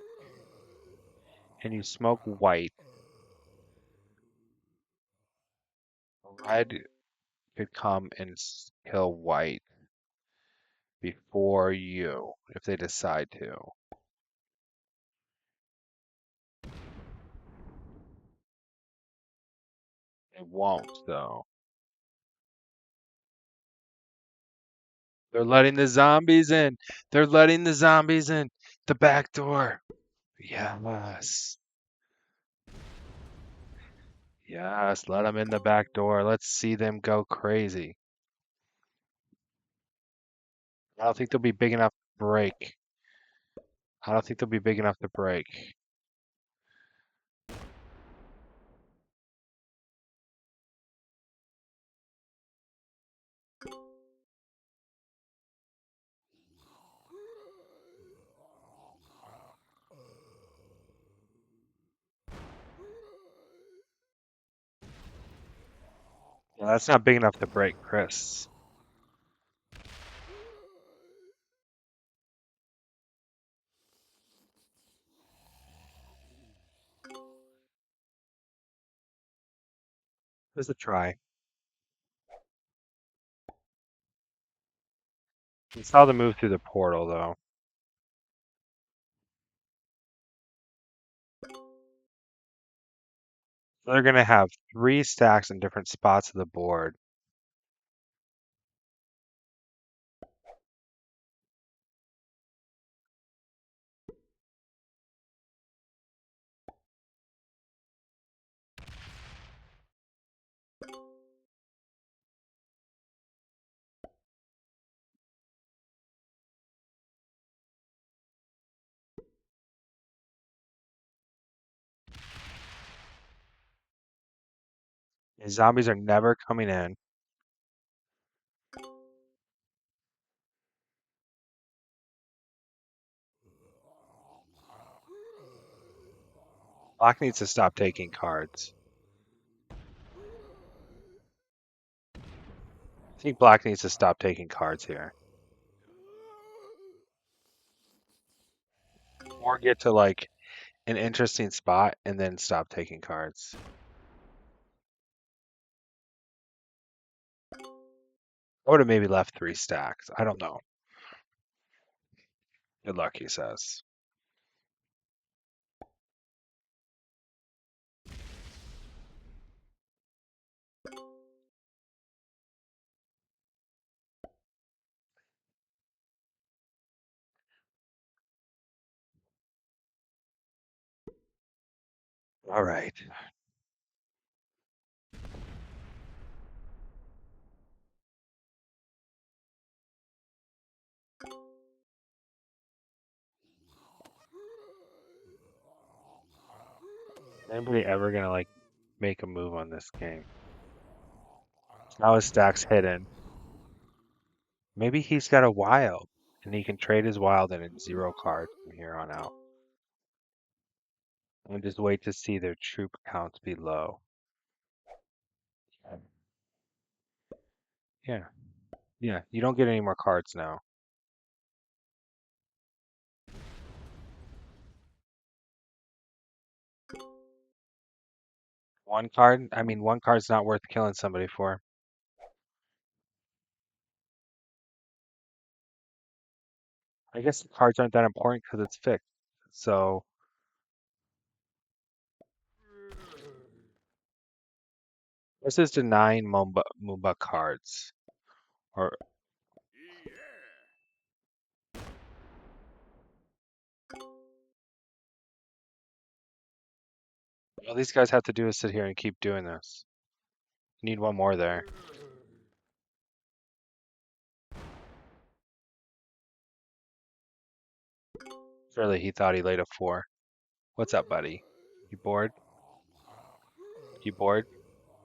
and you smoke white, red could come and kill white before you if they decide to. They won't though. They're letting the zombies in. They're letting the zombies in. The back door. Yes. Yes, let them in the back door. Let's see them go crazy. I don't think they'll be big enough to break. I don't think they'll be big enough to break. Yeah, that's not big enough to break, Chris. Just a try. We saw the move through the portal, though. So they're going to have 3 stacks in different spots of the board. The zombies are never coming in. Black needs to stop taking cards. I think Black needs to stop taking cards here. Or get to like an interesting spot and then stop taking cards. I would have maybe left 3 stacks. I don't know. Good luck, he says. All right. Is anybody ever gonna like make a move on this game? Now his stack's hidden. Maybe he's got a wild, and he can trade his wild in at 0 cards from here on out. And just wait to see their troop counts be low. Yeah, yeah. You don't get any more cards now. 1 card? I mean, 1 card's not worth killing somebody for. I guess the cards aren't that important because it's fixed. So this is denying Mumba cards. Or all these guys have to do is sit here and keep doing this. You need 1 more there. Surely he thought he laid a 4. What's up, buddy? You bored? You bored?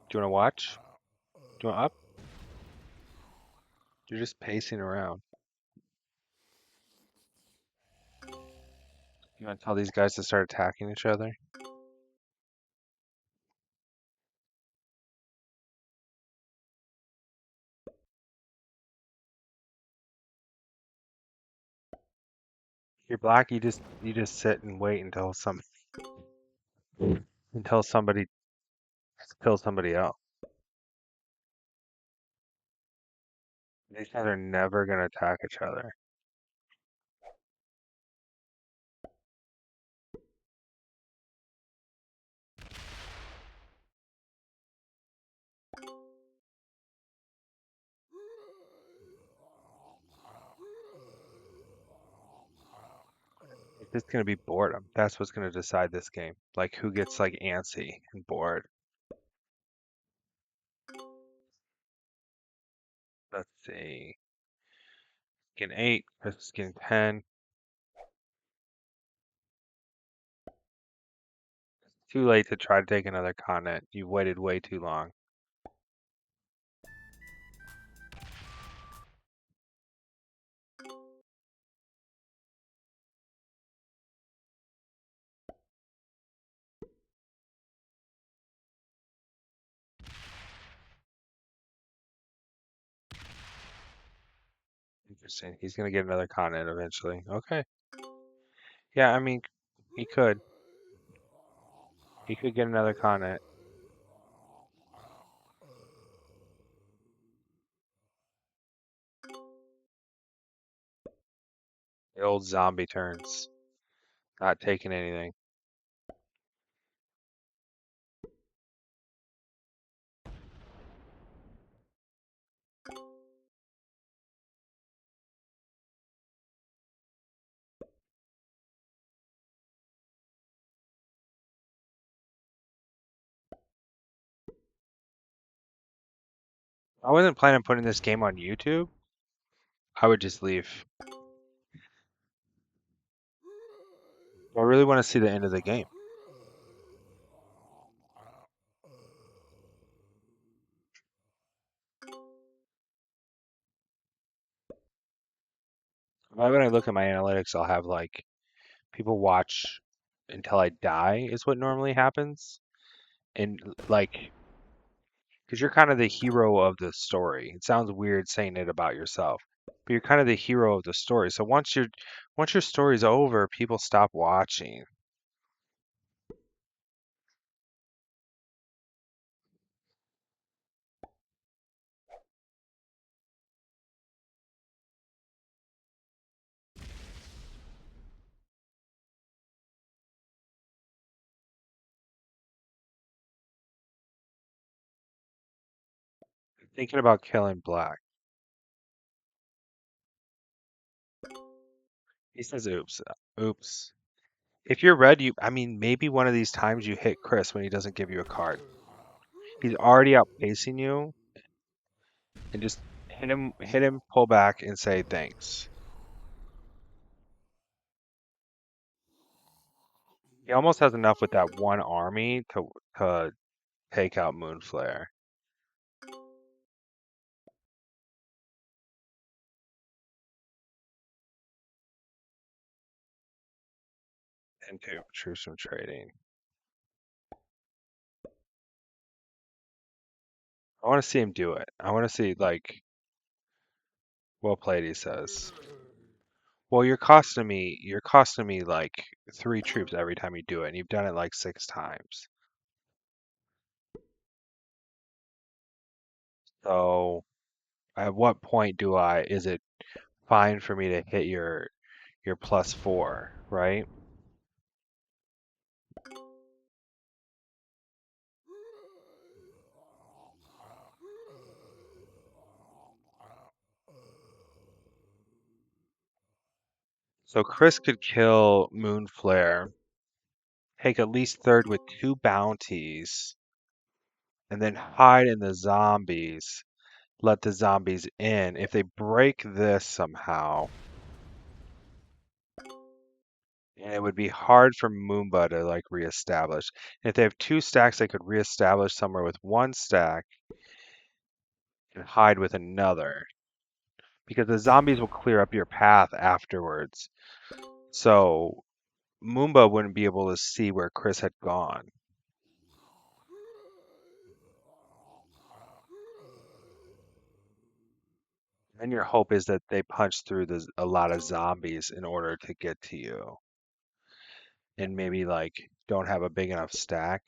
Do you want to watch? Do you want up? You're just pacing around. You want to tell these guys to start attacking each other? You're black. You just sit and wait until somebody kills somebody else. These guys are never gonna attack each other. It's just gonna be boredom. That's what's gonna decide this game. Like who gets like antsy and bored. Let's see. Getting 8. Chris is getting 10. Too late to try to take another continent. You waited way too long. Interesting. He's gonna get another continent eventually. Okay. Yeah, I mean, he could. He could get another continent. The old zombie turns. Not taking anything. I wasn't planning on putting this game on YouTube. I would just leave. I really want to see the end of the game. When I look at my analytics, I'll have like people watch until I die is what normally happens. And like, because you're kind of the hero of the story. It sounds weird saying it about yourself, but you're kind of the hero of the story. So once your story's over, people stop watching. Thinking about killing Black. He says, "Oops, oops." If you're red, I mean, maybe one of these times you hit Chris when he doesn't give you a card. He's already outpacing you, and just hit him, pull back, and say thanks. He almost has enough with that one army to take out Moonflare. And to choose some trading. I want to see him do it. I want to see like well played, he says. Well, you're costing me like 3 troops every time you do it, and you've done it like 6 times. So at what point is it fine for me to hit your +4, right? So Chris could kill Moonflare, take at least third with 2 bounties, and then hide in the zombies. Let the zombies in. If they break this somehow, And it would be hard for Moomba to like reestablish. If they have two stacks, they could reestablish somewhere with one stack and hide with another. Because the zombies will clear up your path afterwards. So Moomba wouldn't be able to see where Chris had gone. And your hope is that they punch through a lot of zombies in order to get to you. And maybe like don't have a big enough stack.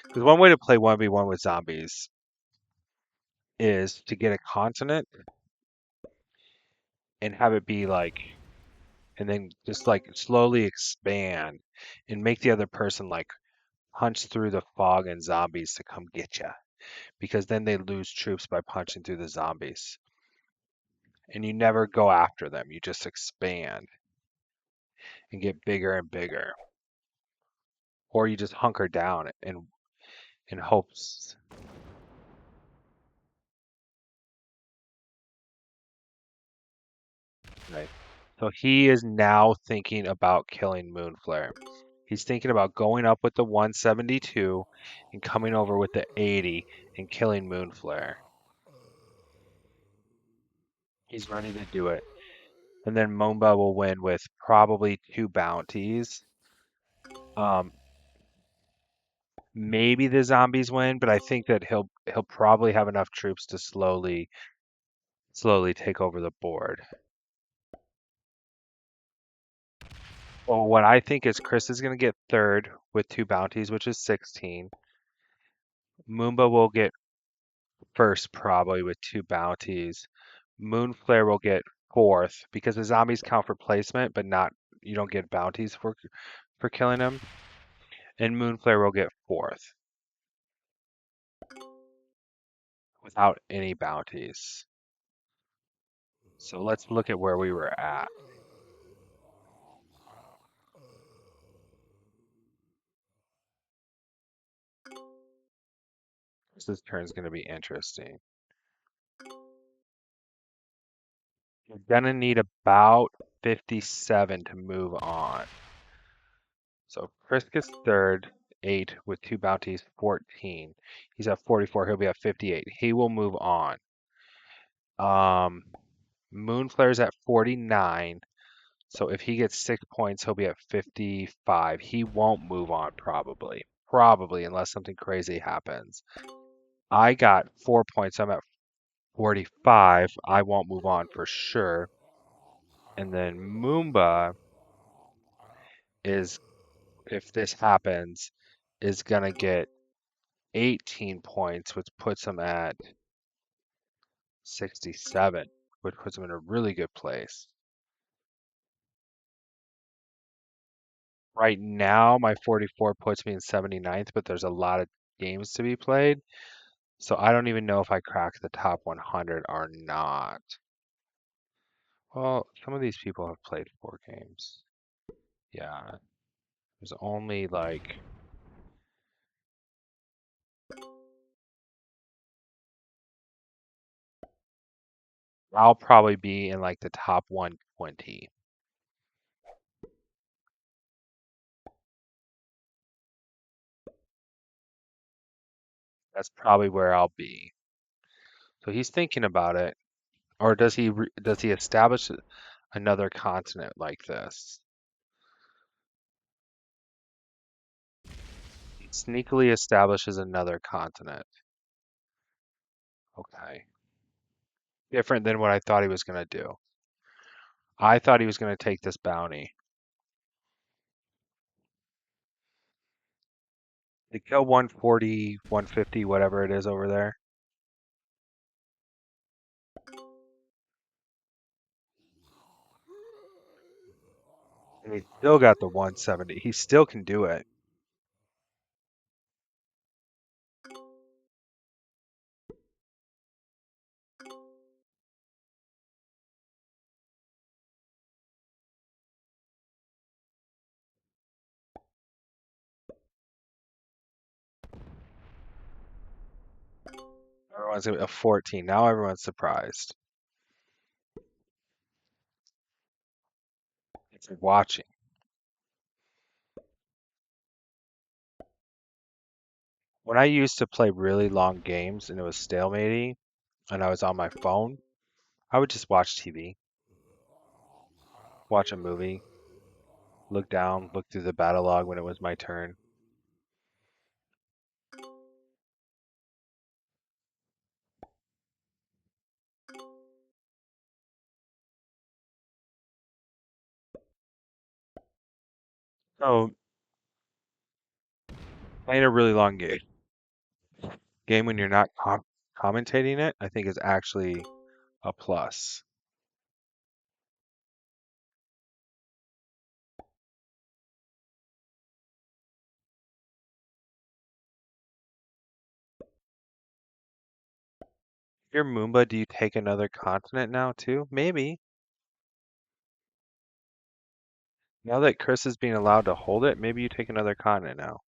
Because one way to play 1v1 with zombies is to get a continent and have it be like, and then just like slowly expand and make the other person like punch through the fog and zombies to come get you. Because then they lose troops by punching through the zombies. And you never go after them, you just expand and get bigger and bigger. Or you just hunker down and in hopes. Right. So he is now thinking about killing Moonflare. He's thinking about going up with the 172 and coming over with the 80 and killing Moonflare. He's ready to do it. And then Momba will win with probably two bounties. Um, maybe the zombies win, but I think that he'll probably have enough troops to slowly take over the board. Well, what I think is Chris is going to get third with two bounties, which is 16. Moomba will get first probably with two bounties. Moonflare will get fourth because the zombies count for placement, but not you don't get bounties for killing them. And Moonflare will get fourth without any bounties. So let's look at where we were at. This turn is going to be interesting. You're gonna need about 57 to move on. So Chris gets third, 8 with two bounties, 14. He's at 44. He'll be at 58. He will move on. Um, Moonflare's at 49. So if he gets 6 points, he'll be at 55. He won't move on probably. Probably, unless something crazy happens. I got 4 points. I'm at 45. I won't move on for sure. And then Moomba is, if this happens, is gonna get 18 points, which puts him at 67, which puts him in a really good place. Right now, my 44 puts me in 79th, but there's a lot of games to be played. So I don't even know if I crack the top 100 or not. Well, some of these people have played 4 games. Yeah, there's only like, I'll probably be in like the top 120. That's probably where I'll be. So he's thinking about it. Or does he establish another continent like this? He sneakily establishes another continent. Okay. Different than what I thought he was going to do. I thought he was going to take this bounty. They kill 140, 150, whatever it is over there. And he still got the 170. He still can do it. Everyone's a 14. Now everyone's surprised. It's like watching. When I used to play really long games and it was stalemating and I was on my phone, I would just watch TV, watch a movie, look down, look through the battle log when it was my turn. So playing a really long game when you're not commentating it, I think is actually a plus. If you're Moomba, do you take another continent now too? Maybe. Now that Chris is being allowed to hold it, maybe you take another continent now.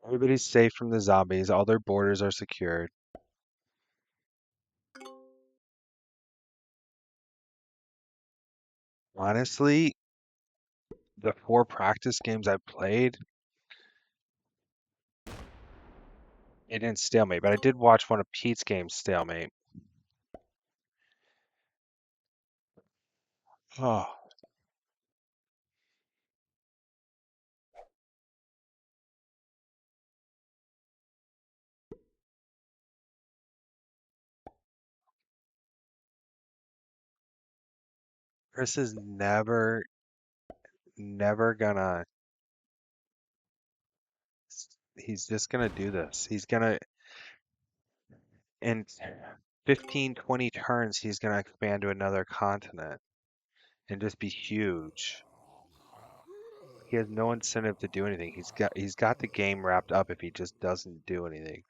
Everybody's safe from the zombies. All their borders are secured. Honestly, the 4 practice games I played, it didn't stalemate, but I did watch one of Pete's games stalemate. Oh, Chris is never gonna, he's just gonna do this. He's gonna, in 15, 20 turns, he's gonna expand to another continent and just be huge. He has no incentive to do anything. He's got the game wrapped up if he just doesn't do anything.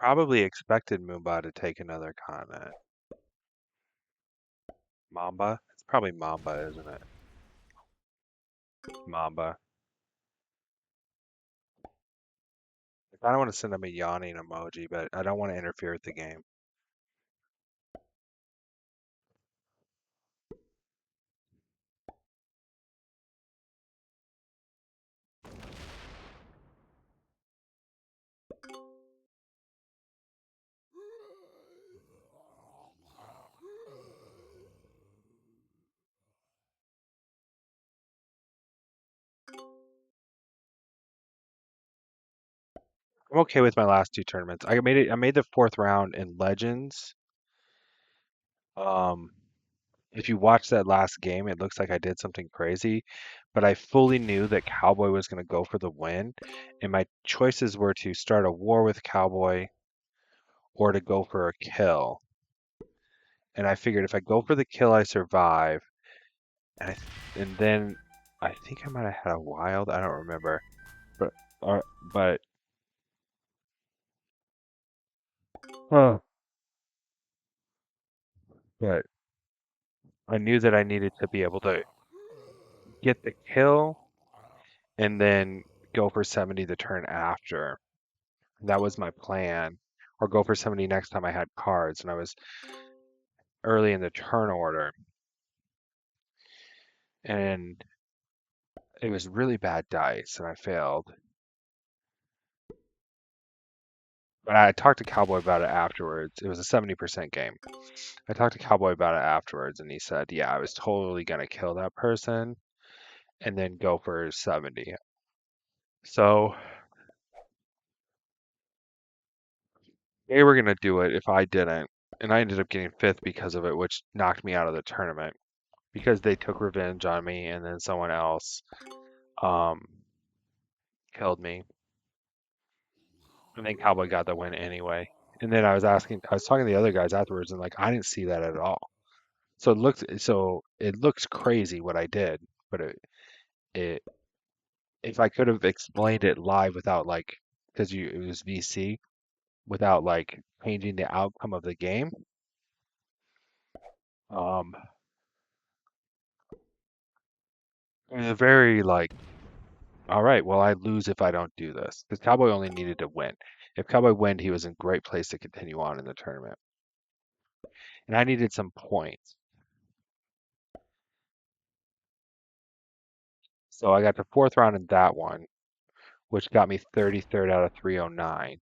Probably expected Moomba to take another continent. Mamba? It's probably Mamba, isn't it? Mamba. I don't want to send him a yawning emoji, but I don't want to interfere with the game. I'm okay with my last 2 tournaments. I made it. I made the 4th round in Legends. Um, if you watch that last game, it looks like I did something crazy, but I fully knew that Cowboy was going to go for the win, and my choices were to start a war with Cowboy or to go for a kill. And I figured if I go for the kill, I survive, and then I think I might have had a wild. I don't remember, but uh, but uh, but I knew that I needed to be able to get the kill and then go for 70 the turn after. That was my plan. Or go for 70 next time I had cards and I was early in the turn order. And it was really bad dice and I failed. But I talked to Cowboy about it afterwards. It was a 70% game. I talked to Cowboy about it afterwards and he said, yeah, I was totally going to kill that person and then go for 70. So they were going to do it if I didn't. And I ended up getting fifth because of it, which knocked me out of the tournament because they took revenge on me and then someone else um, killed me. And then Cowboy got the win anyway. And then I was talking to the other guys afterwards, and like I didn't see that at all. So it looks crazy what I did, but it if I could have explained it live without like because you it was VC without like changing the outcome of the game. Um, it was a very like, all right, well, I lose if I don't do this because Cowboy only needed to win. If Cowboy win, he was in great place to continue on in the tournament, and I needed some points. So I got the fourth round in that one, which got me 33rd out of 309.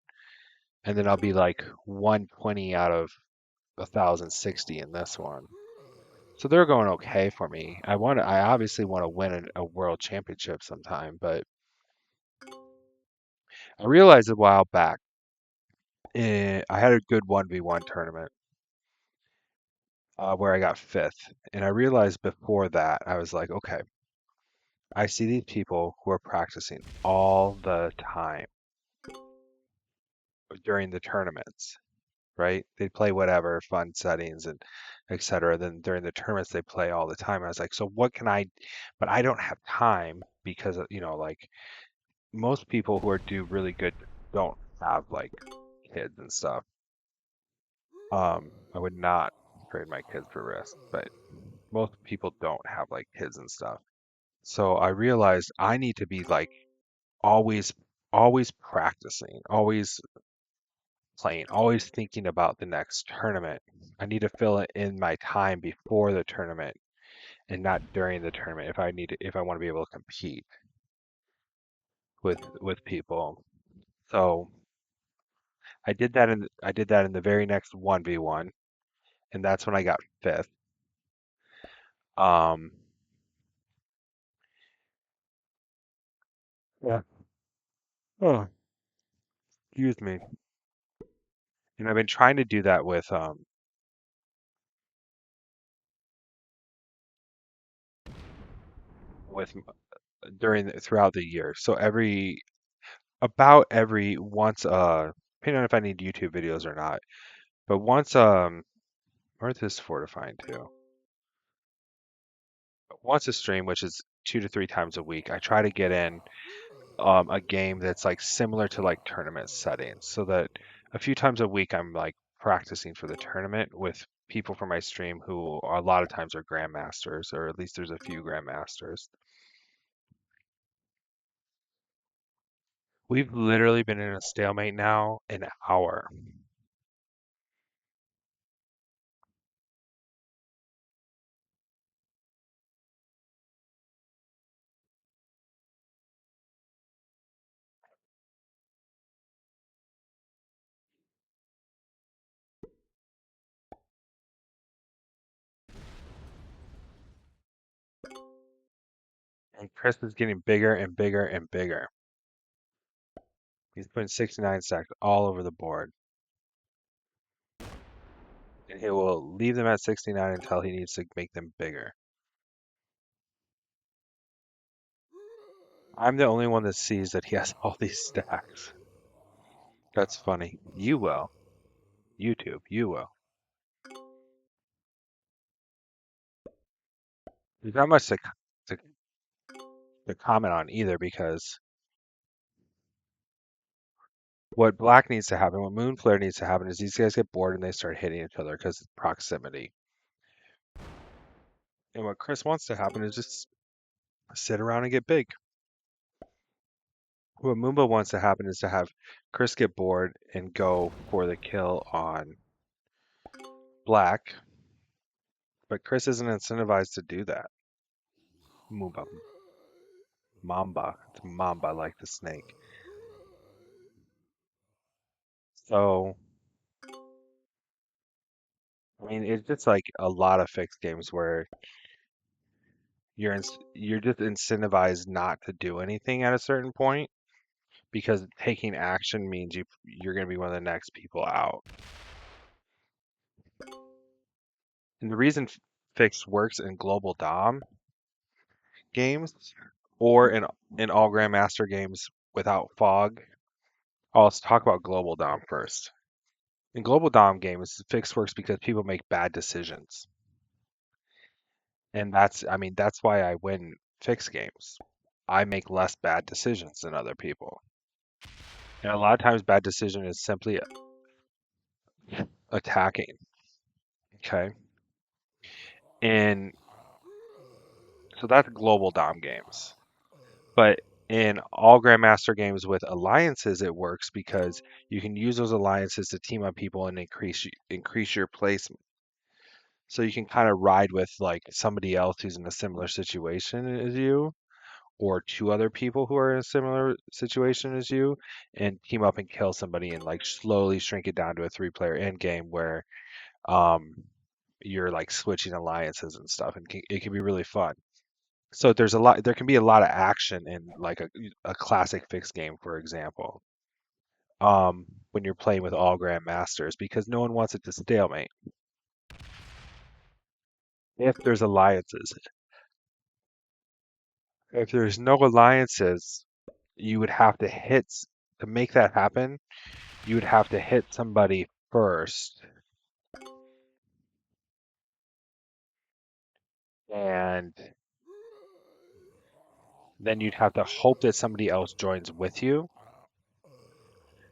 And then I'll be like 120 out of 1,060 in this one. So they're going okay for me. I obviously want to win a world championship sometime, but I realized a while back, I had a good 1v1 tournament where I got fifth. And I realized before that, I was like, okay, I see these people who are practicing all the time during the tournaments, right? They play whatever fun settings and etc. Then during the tournaments they play all the time. I was like, so what can I? But I don't have time because like most people who are do really good don't have like kids and stuff. I would not trade my kids for risk, but most people don't have like kids and stuff. So I realized I need to be like always, always practicing, always playing, always thinking about the next tournament. I need to fill it in my time before the tournament and not during the tournament if I want to be able to compete with people. So I did that in the very next 1v1 and that's when I got fifth. Um yeah. Oh, excuse me. And I've been trying to do that with throughout the year. So about every once depending on if I need YouTube videos or not. But once Earth is fortifying too. Once a stream, which is 2 to 3 times a week, I try to get in a game that's like similar to like tournament settings, so that a few times a week I'm like practicing for the tournament with people from my stream who a lot of times are grandmasters, or at least there's a few grandmasters. We've literally been in a stalemate now an hour. And Chris is getting bigger and bigger and bigger. He's putting 69 stacks all over the board. And he will leave them at 69 until he needs to make them bigger. I'm the only one that sees that he has all these stacks. That's funny. You will. YouTube, you will. There's not much to, to comment on either because what Black needs to happen, what Moonflare needs to happen is these guys get bored and they start hitting each other because of proximity. And what Chris wants to happen is just sit around and get big. What Moomba wants to happen is to have Chris get bored and go for the kill on Black, but Chris isn't incentivized to do that. Moomba, Mamba, it's Mamba like the snake. So, I mean, it's just like a lot of fixed games where you're just incentivized not to do anything at a certain point because taking action means you're going to be one of the next people out. And the reason fixed works in global dom games or in all grandmaster games without fog. I'll talk about global dom first. In global dom games, fixed works because people make bad decisions. And that's why I win fixed games. I make less bad decisions than other people. And a lot of times, bad decision is simply attacking. Okay, and so that's global dom games. But in all Grandmaster games with alliances, it works because you can use those alliances to team up people and increase your placement. So you can kind of ride with like somebody else who's in a similar situation as you, or two other people who are in a similar situation as you, and team up and kill somebody and like slowly shrink it down to a three-player end game where um you're like switching alliances and stuff, and it can be really fun. So there can be a lot of action in like a classic fixed game, for example, when you're playing with all grandmasters, because no one wants it to stalemate. If there's alliances, if there's no alliances, you would have to to make that happen. You would have to hit somebody first, and then you'd have to hope that somebody else joins with you.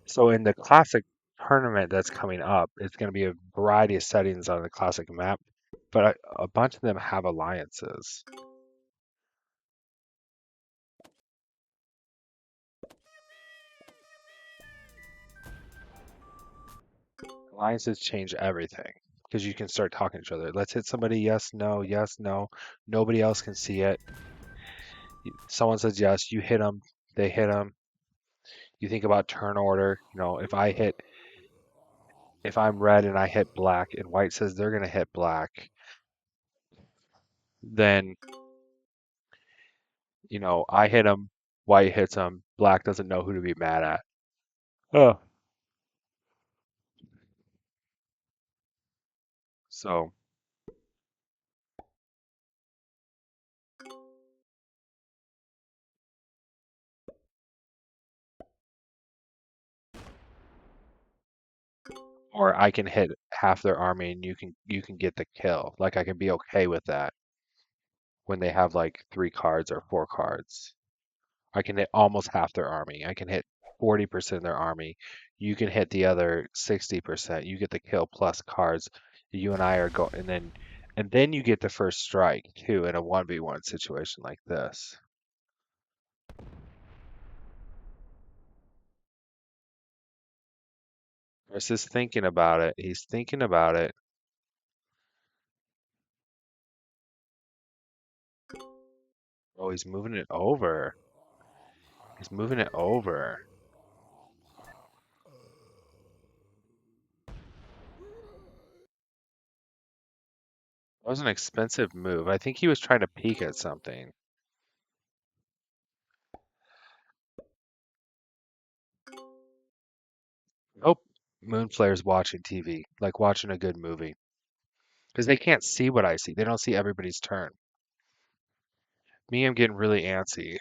So in the classic tournament that's coming up, it's going to be a variety of settings on the classic map, but a bunch of them have alliances. Alliances change everything because you can start talking to each other. Let's hit somebody. Yes, no, yes, no. Nobody else can see it. Someone says yes, you hit them. They hit them. You think about turn order. If I'm red and I hit black, and white says they're gonna hit black, then I hit them. White hits them. Black doesn't know who to be mad at. Oh. So, or I can hit half their army and you can get the kill. Like I can be okay with that when they have like 3 cards or 4 cards. I can hit almost half their army. I can hit 40% of their army. You can hit the other 60%. You get the kill plus cards. You and I are going, and then you get the first strike too in a 1v1 situation like this. Chris is thinking about it. He's thinking about it. Oh, he's moving it over. He's moving it over. That was an expensive move. I think he was trying to peek at something. I hope Moonflare's watching TV, like watching a good movie. Because they can't see what I see. They don't see everybody's turn. Me, I'm getting really antsy.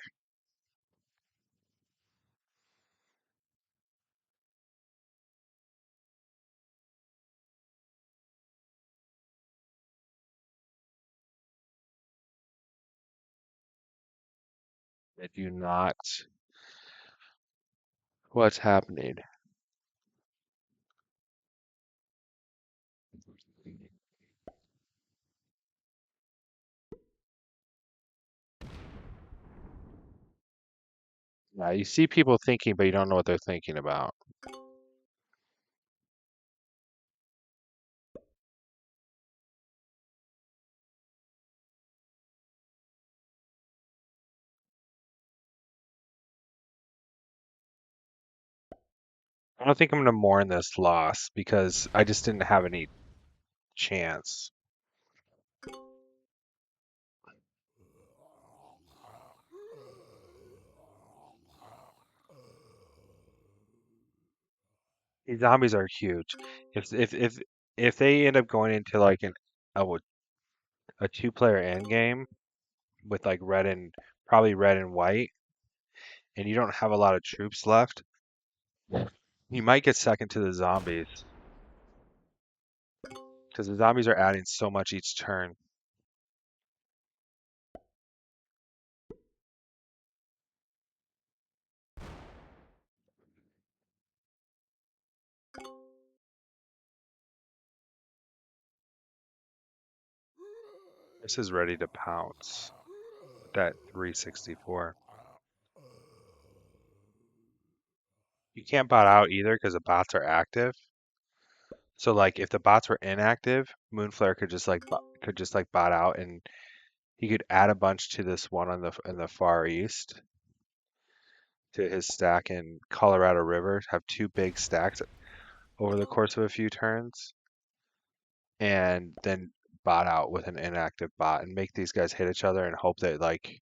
I do not. What's happening? Yeah, you see people thinking, but you don't know what they're thinking about. I don't think I'm going to mourn this loss because I just didn't have any chance. These zombies are huge. If they end up going into like a, a two-player end game with like probably red and white, and you don't have a lot of troops left, you might get second to the zombies because the zombies are adding so much each turn. This is ready to pounce. That 364. You can't bot out either because the bots are active. So like if the bots were inactive, Moonflare could just like bot out and he could add a bunch to this one on the in the far east to his stack in Colorado River, have two big stacks over the course of a few turns, and then bot out with an inactive bot and make these guys hit each other and hope that like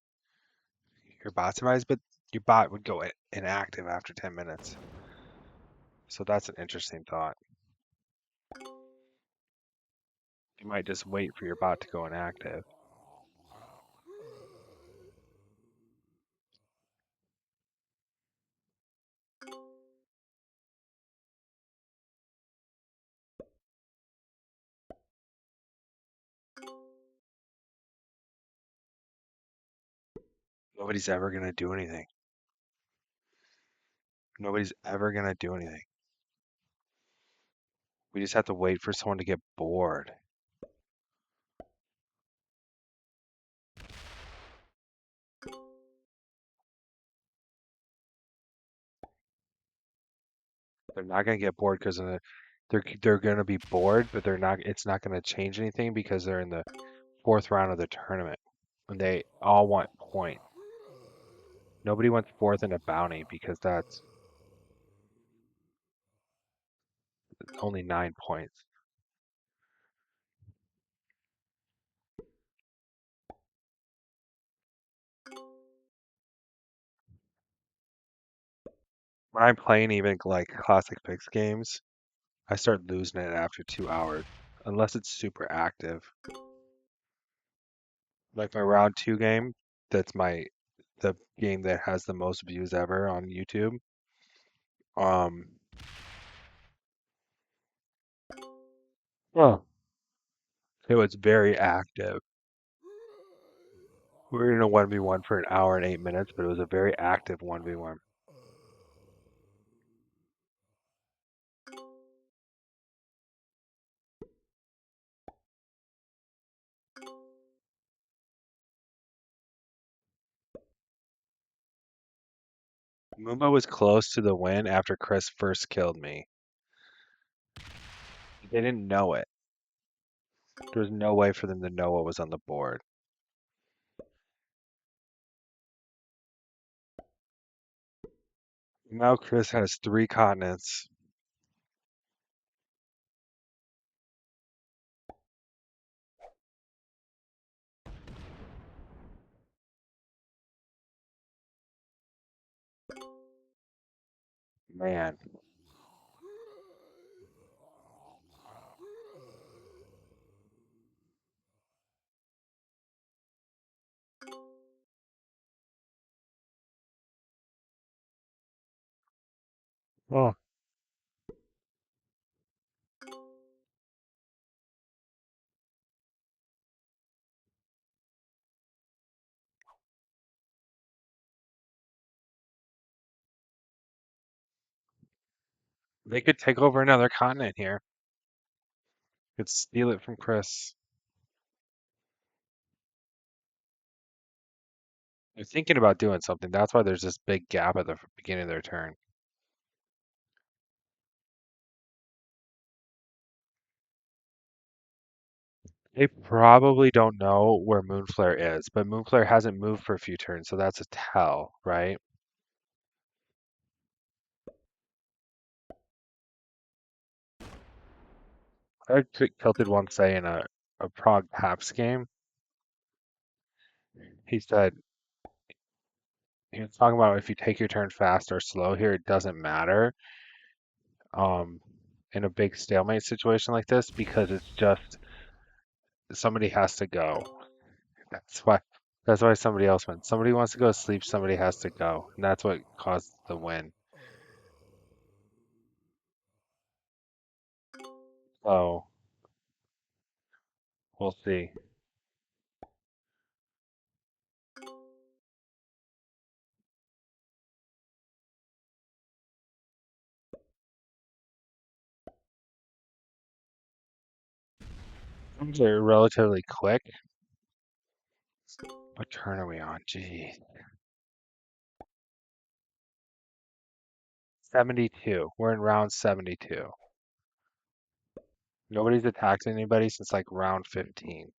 your bot survives, but your bot would go inactive after 10 minutes. So that's an interesting thought. You might just wait for your bot to go inactive. Nobody's ever going to do anything. Nobody's ever going to do anything. We just have to wait for someone to get bored. They're not going to get bored because they're going to be bored, but they're not. It's not going to change anything because they're in the fourth round of the tournament, and they all want points. Nobody wants fourth in a bounty because that's only 9 points. When I'm playing even like classic picks games, I start losing it after 2 hours, unless it's super active. Like my round two game, that's the game that has the most views ever on YouTube. Um, well, it was very active. We were in a 1v1 for an hour and 8 minutes, but it was a very active 1v1. Moomba was close to the win after Chris first killed me. They didn't know it. There was no way for them to know what was on the board. Now Chris has 3 continents. Man. Oh, they could take over another continent here. Could steal it from Chris. They're thinking about doing something. That's why there's this big gap at the beginning of their turn. They probably don't know where Moonflare is, but Moonflare hasn't moved for a few turns, so that's a tell, right? I heard Tilted once say in a Prague Paps game, he said, he was talking about if you take your turn fast or slow here, it doesn't matter um, in a big stalemate situation like this because it's just somebody has to go. That's why that's why somebody else wins. Somebody wants to go to sleep, somebody has to go. And that's what caused the win. So we'll see. They're relatively quick. What turn are we on? Gee. 72. We're in round 72. Nobody's attacked anybody since like round 15.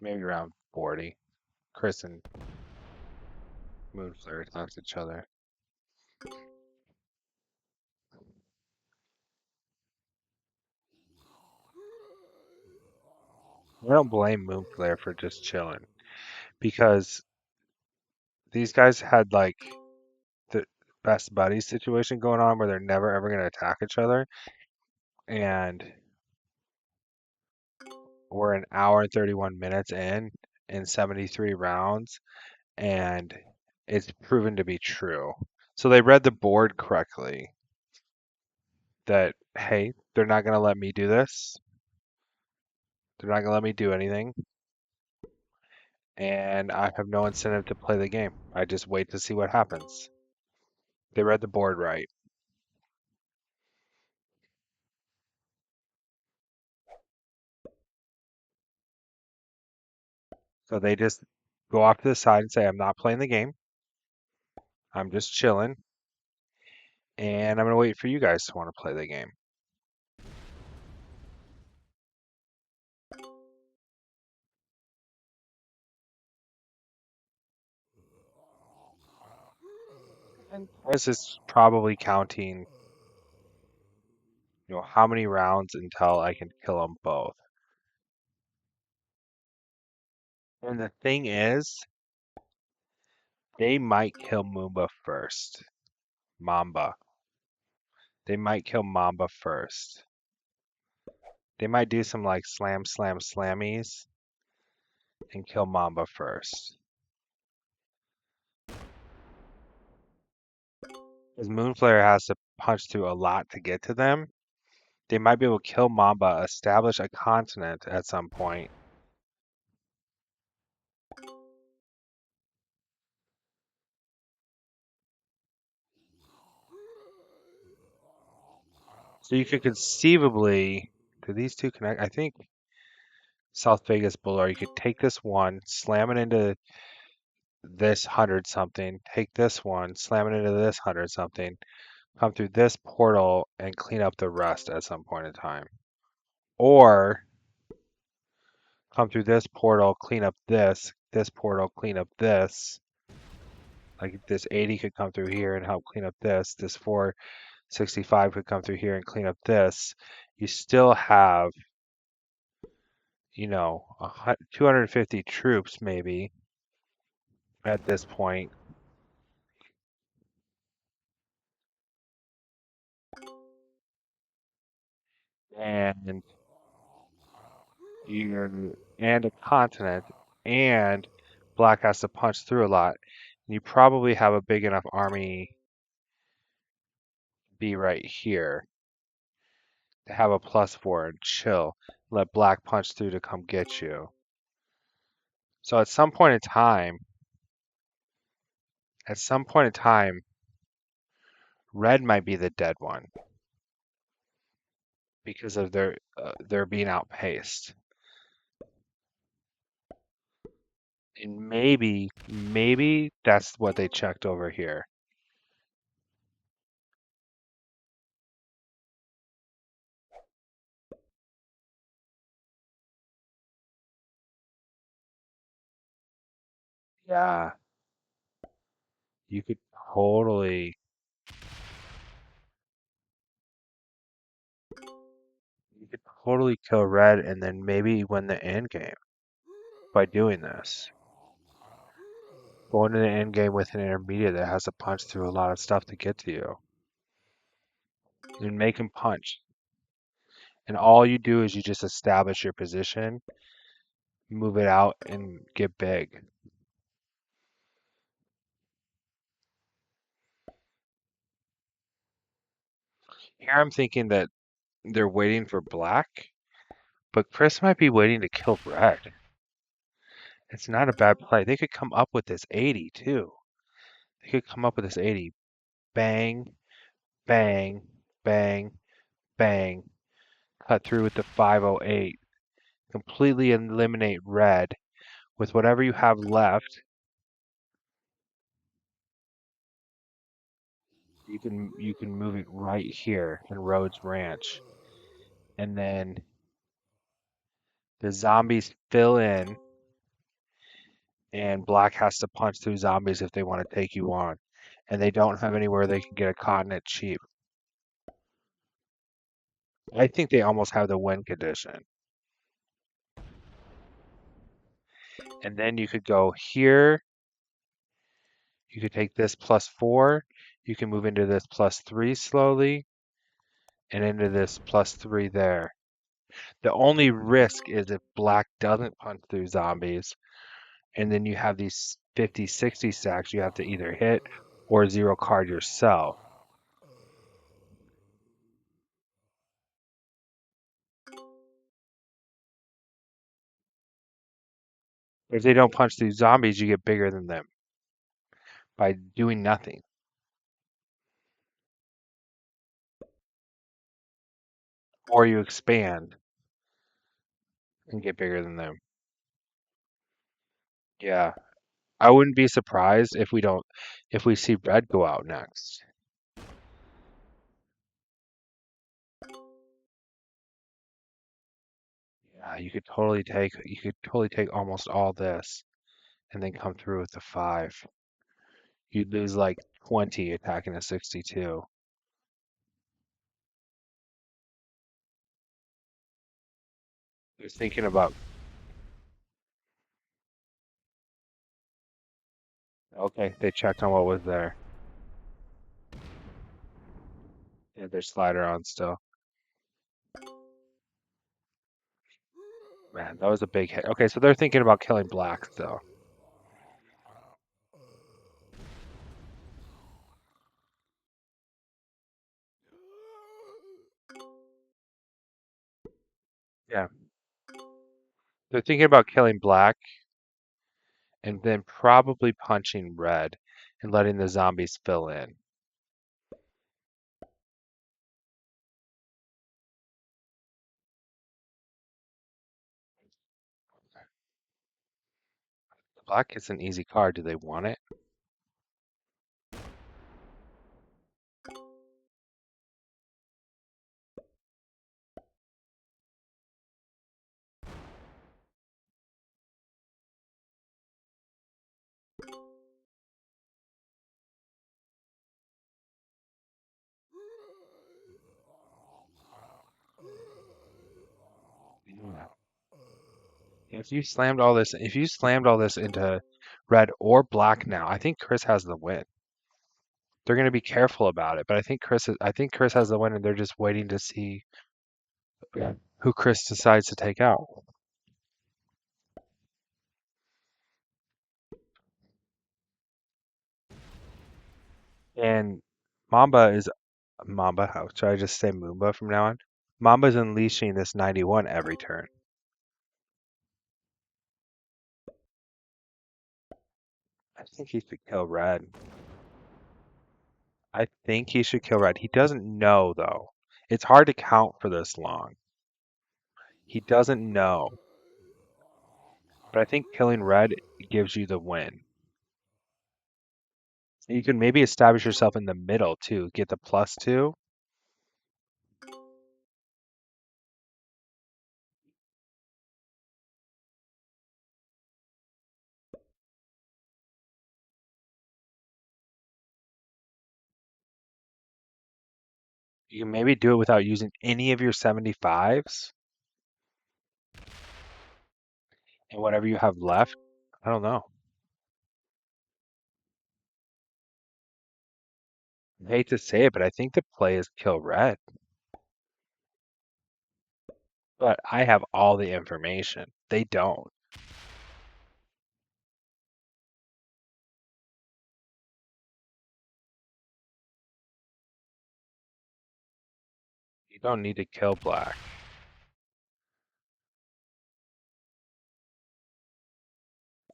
Maybe round 40. Chris and Moonflare attacked each other. I don't blame Moonflare for just chilling because these guys had like the best buddy situation going on where they're never ever going to attack each other. And we're an hour and 31 minutes in 73 rounds, and it's proven to be true. So they read the board correctly that, hey, they're not going to let me do this. They're not going to let me do anything. And I have no incentive to play the game. I just wait to see what happens. They read the board right. So they just go off to the side and say, I'm not playing the game. I'm just chilling. And I'm going to wait for you guys to want to play the game. And this is probably counting, how many rounds until I can kill them both. And the thing is, they might kill Moomba first. Mamba. They might kill Mamba first. They might do some like slam, slam, slammies and kill Mamba first. Because Moonflare has to punch through a lot to get to them. They might be able to kill Mamba, establish a continent at some point. So you could conceivably, do these two connect? I think South Vegas Boulevard, you could take this one, slam it into this 100 something, take this one, slam it into this 100 something, come through this portal and clean up the rest at some point in time. Or come through this portal, clean up this portal, clean up this. Like this 80 could come through here and help clean up this. This 465 could come through here and clean up this. You still have, 250 troops maybe at this point. And and a continent, and Black has to punch through a lot. And you probably have a big enough army be right here to have a +4 and chill. Let Black punch through to come get you. So at some point in time, Red might be the dead one because of their being outpaced. And maybe that's what they checked over here. Yeah, you could totally you could totally kill Red and then maybe win the end game by doing this. Going to the end game with an intermediate that has to punch through a lot of stuff to get to you. And make him punch. And all you do is you just establish your position, move it out, and get big. Here I'm thinking that they're waiting for Black, but Chris might be waiting to kill Red. It's not a bad play. They could come up with this 80 too. They could come up with this 80. Bang, bang, bang, bang. Cut through with the 508. completely eliminate red with whatever you have left. You can move it right here in Rhodes Ranch, and then the zombies fill in, and black has to punch through zombies if they want to take you on, and they don't have anywhere they can get a continent cheap. I think they almost have the win condition. And then you could go here. You could take this +4. You can move into this +3 slowly, and into this +3 there. The only risk is if black doesn't punch through zombies, and then you have these 50, 60 stacks you have to either hit or zero card yourself. If they don't punch through zombies, you get bigger than them by doing nothing. Or you expand and get bigger than them. Yeah. I wouldn't be surprised if we see red go out next. Yeah, you could totally take almost all this and then come through with the 5. You'd lose like 20 attacking a 62. They're thinking about, okay, they checked on what was there. They had their slider on still. Man, that was a big hit. Okay, so they're thinking about killing black still. Yeah, they're thinking about killing black and then probably punching red and letting the zombies fill in. Black is an easy card. Do they want it? Yeah. If you slammed all this into red or black now, I think Chris has the win. They're going to be careful about it, but I think Chris has the win, and they're just waiting to see who Chris decides to take out. And Mamba is Mamba. How should I just say Moomba from now on? Mamba's unleashing this 91 every turn. I think he should kill red. I think he should kill red. He doesn't know though. It's hard to count for this long. He doesn't know. But I think killing red gives you the win. You can maybe establish yourself in the middle too. Get the +2. You can maybe do it without using any of your 75s and whatever you have left. I don't know. I hate to say it, but I think the play is kill red. But I have all the information. They don't. You don't need to kill black.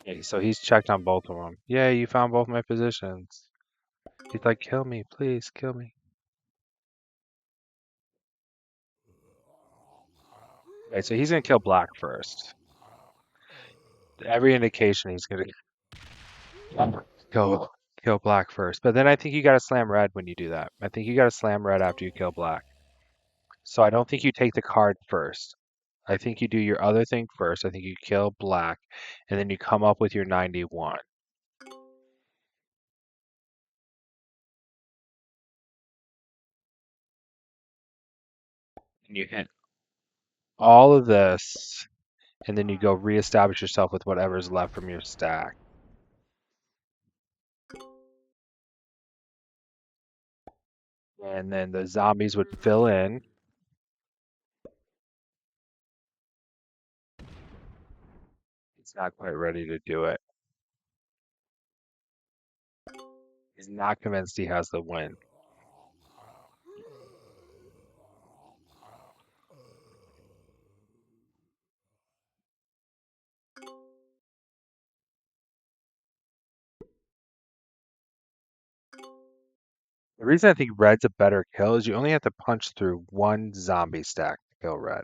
Okay, so he's checked on both of them. Yeah, you found both my positions. He's like, kill me, please, kill me. Okay, so he's gonna kill black first. Every indication he's gonna kill kill black first. But then I think you gotta slam red when you do that. I think you gotta slam red after you kill black. So I don't think you take the card first. I think you do your other thing first. I think you kill black, and then you come up with your 91. And you hit all of this, and then you go reestablish yourself with whatever's left from your stack. And then the zombies would fill in. He's not quite ready to do it. He's not convinced he has the win. The reason I think red's a better kill is you only have to punch through one zombie stack to kill red.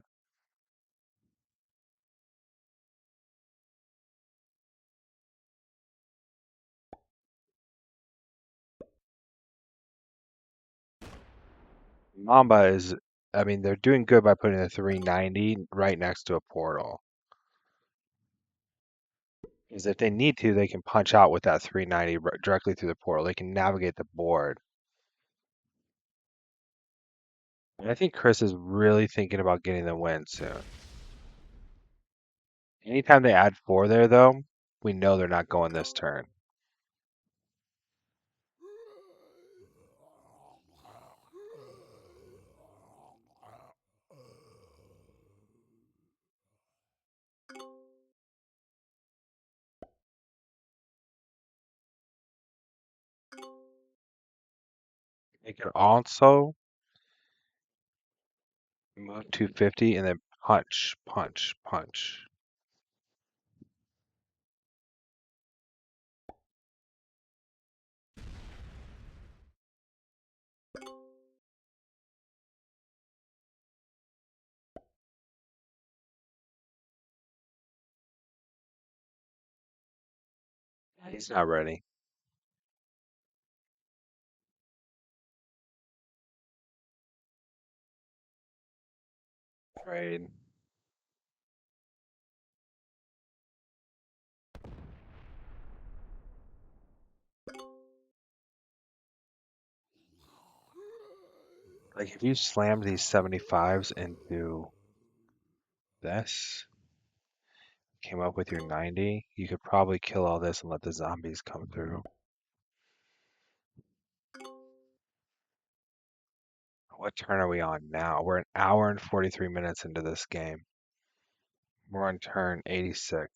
Mamba is, I mean, they're doing good by putting the 390 right next to a portal. Because if they need to, they can punch out with that 390 directly through the portal. They can navigate the board. And I think Chris is really thinking about getting the win soon. Anytime they add 4 there, though, we know they're not going this turn. They can also move 250 and then punch, punch, punch. He's not ready. Trade. Like if you slam these 75s into this, came up with your 90, you could probably kill all this and let the zombies come through. What turn are we on now? We're an hour and 43 minutes into this game. We're on turn 86.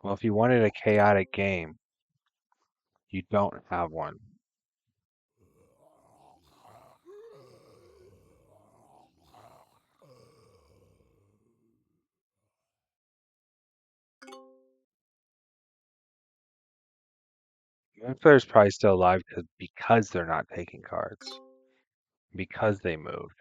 Well, if you wanted a chaotic game, you don't have one. Your player's probably still alive because they're not taking cards, because they moved.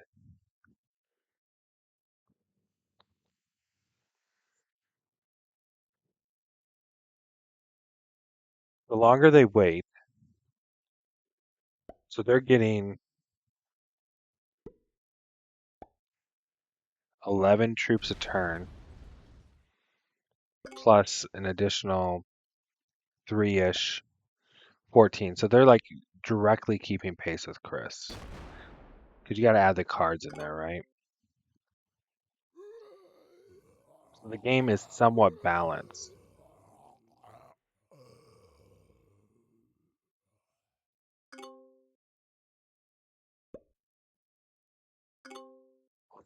The longer they wait, so they're getting 11 troops a turn, plus an additional 3-ish, 14. So they're like directly keeping pace with Chris. Because you got to add the cards in there, right? So the game is somewhat balanced.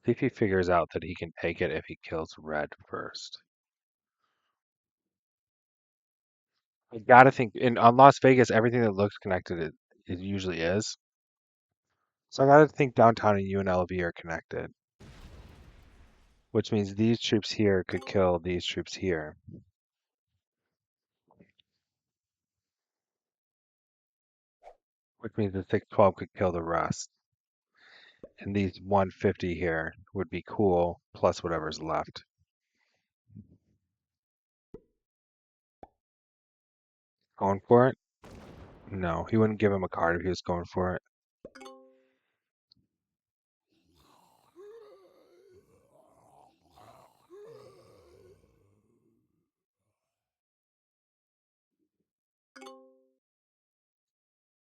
See if he figures out that he can take it if he kills red first. I gotta think on Las Vegas, everything that looks connected, it usually is. So I gotta think downtown and UNLV are connected, which means these troops here could kill these troops here, which means the 612 could kill the rest. And these 150 here would be cool, plus whatever's left. Going for it? No, he wouldn't give him a card if he was going for it.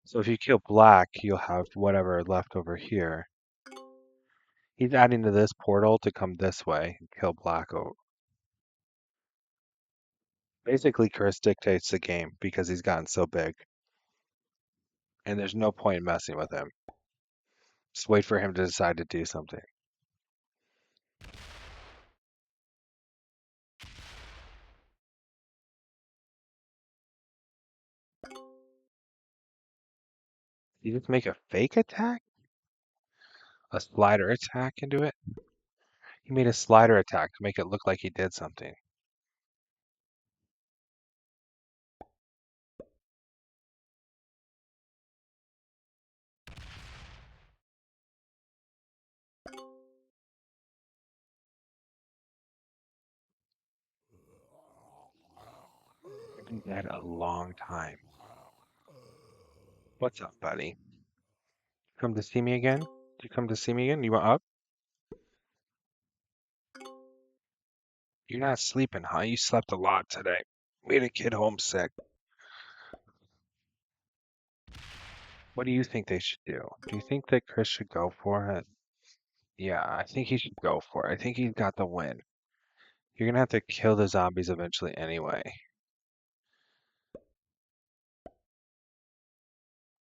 So if you kill black, you'll have whatever left over here. He's adding to this portal to come this way and kill black. Basically, Chris dictates the game because he's gotten so big, and there's no point in messing with him. Just wait for him to decide to do something. You just make a fake attack? A slider attack into it? He made a slider attack to make it look like he did something. I've been dead a long time. What's up, buddy? Come to see me again? Did you come to see me again? You want up? You're not sleeping, huh? You slept a lot today. Made a kid homesick. What do you think they should do? Do you think that Chris should go for it? Yeah, I think he should go for it. I think he's got the win. You're gonna have to kill the zombies eventually anyway.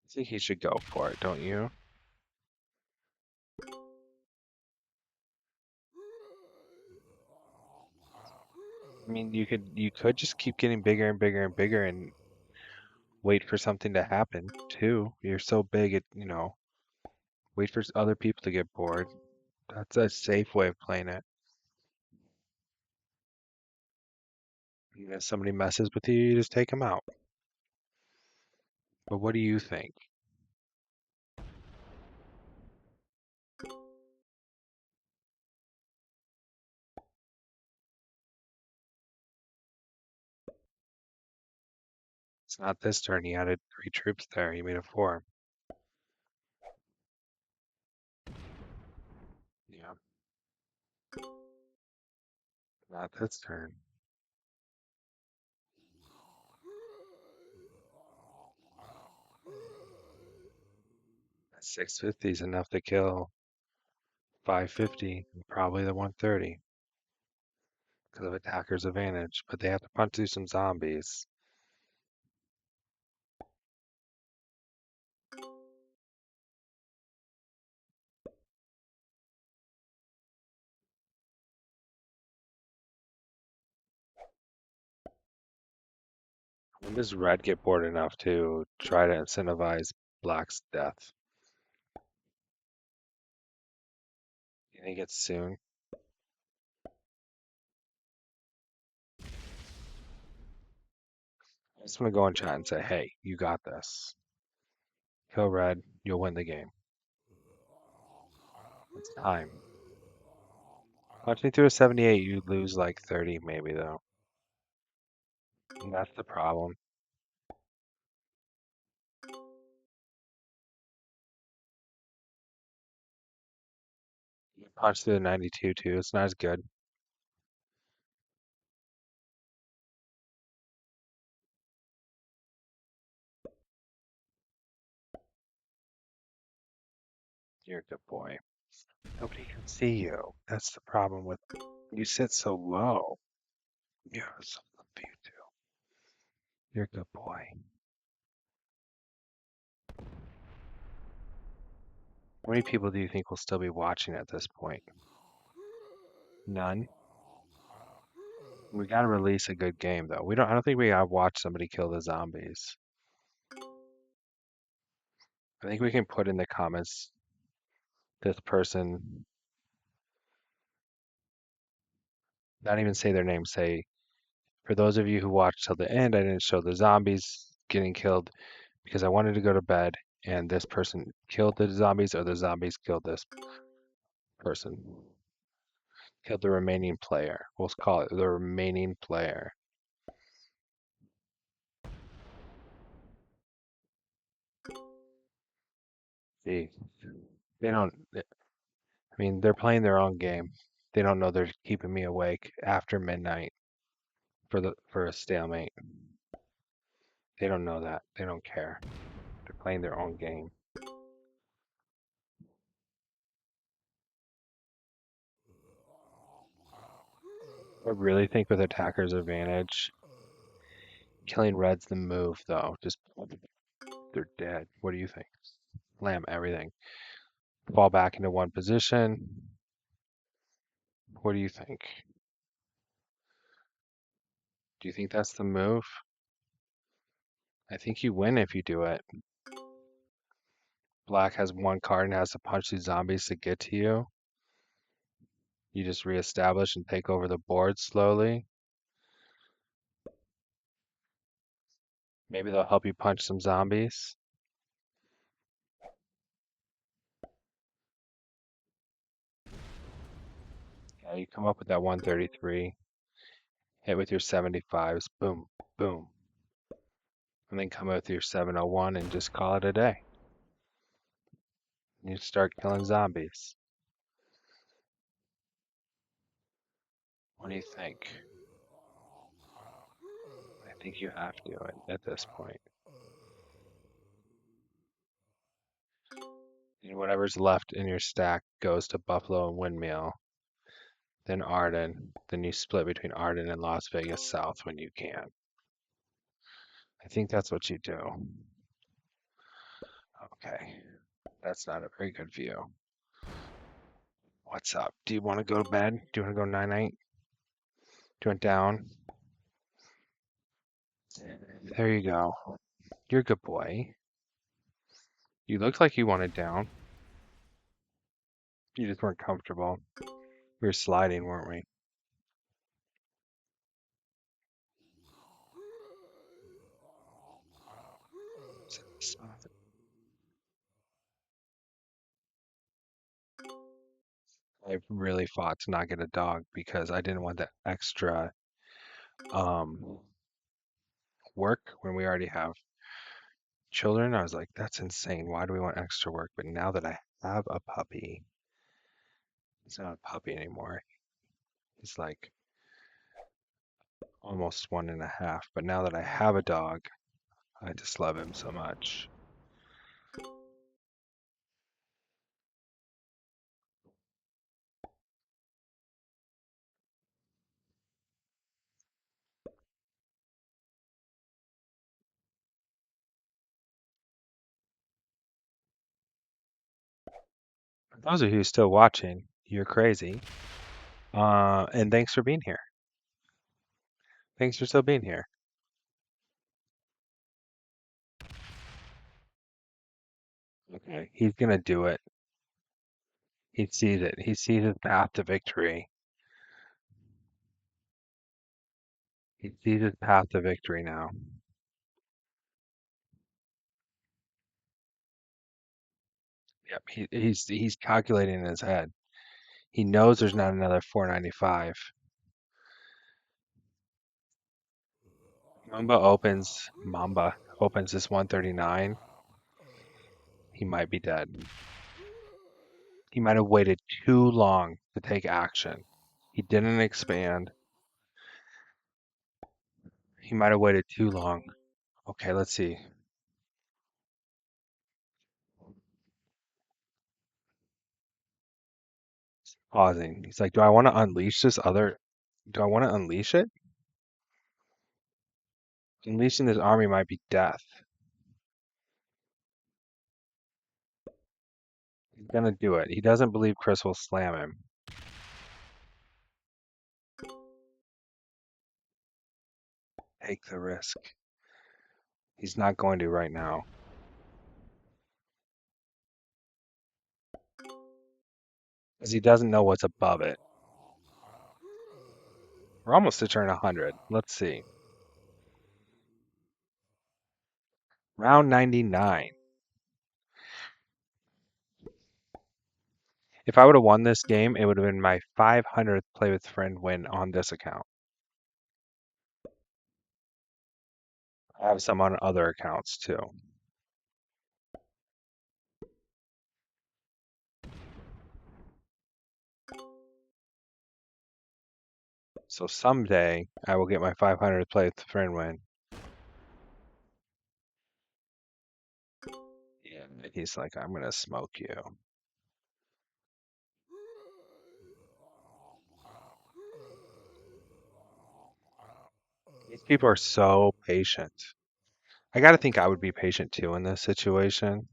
I think he should go for it, don't you? I mean, you could just keep getting bigger and bigger and bigger and wait for something to happen too. You're so big, wait for other people to get bored. That's a safe way of playing it. If somebody messes with you, you just take them out. But what do you think? It's not this turn. He added 3 troops there. He made a 4. Yeah, not this turn. 650 is enough to kill 550, and probably the 130 because of attacker's advantage. But they have to punch through some zombies. When does red get bored enough to try to incentivize black's death? You think it's soon? I just want to go in chat and say, hey, you got this. Kill red, you'll win the game. It's time. Punch me through a 78, you lose like 30 maybe though. And that's the problem. You punch through the 92 too, it's not as good. You're a good boy. Nobody can see you. That's the problem with you sit so low. Yeah, something for you too. You're a good boy. How many people do you think will still be watching at this point? None? We gotta release a good game though. We don't. I don't think we gotta watch somebody kill the zombies. I think we can put in the comments this person, not even say their name. Say, for those of you who watched till the end, I didn't show the zombies getting killed because I wanted to go to bed, and this person killed the zombies, or the zombies killed this person. Killed the remaining player. We'll call it the remaining player. See, they don't. I mean, they're playing their own game. They don't know they're keeping me awake after midnight for a stalemate. They don't know that. They don't care. They're playing their own game. I really think with attacker's advantage, killing red's the move though. Just they're dead. What do you think? Slam everything. Fall back into one position. What do you think? Do you think that's the move? I think you win if you do it. Black has one card and has to punch these zombies to get to you. You just reestablish and take over the board slowly. Maybe they'll help you punch some zombies. Yeah, you come up with that 133. Hit with your 75s. Boom, boom. And then come up with your 701 and just call it a day. You start killing zombies. What do you think? I think you have to at this point. And whatever's left in your stack goes to Buffalo and Windmill, then Arden. Then you split between Arden and Las Vegas South when you can. I think that's what you do. Okay. That's not a very good view. What's up? Do you want to go to bed? Do you want to go 9-8? Do you want down? There you go. You're a good boy. You looked like you wanted down. You just weren't comfortable. We were sliding, weren't we? I really fought to not get a dog because I didn't want that extra um, work when we already have children. I was like, that's insane. Why do we want extra work? But now that I have a puppy, he's not a puppy anymore. He's like almost 1.5. But now that I have a dog, I just love him so much. For those of you still watching, you're crazy. And thanks for being here. Thanks for still being here. Okay. He's gonna do it. He sees it. He sees his path to victory. He sees his path to victory now. Yep. He's calculating in his head. He knows there's not another 495. Mamba opens this 139. He might be dead. He might have waited too long to take action. He didn't expand. He might have waited too long. Okay, let's see. Pausing. He's like, do I want to unleash this other? Do I want to unleash it? Unleashing this army might be death. He's gonna do it. He doesn't believe Chris will slam him. take the risk. He's not going to right now. Because he doesn't know what's above it. We're almost to turn 100. Let's see. Round 99. If I would have won this game, it would have been my 500th Play with Friend win on this account. I have some on other accounts too. So someday I will get my 500th Play with Friend win. Yeah. He's like, I'm going to smoke you. These people are so patient. I got to think I would be patient too in this situation.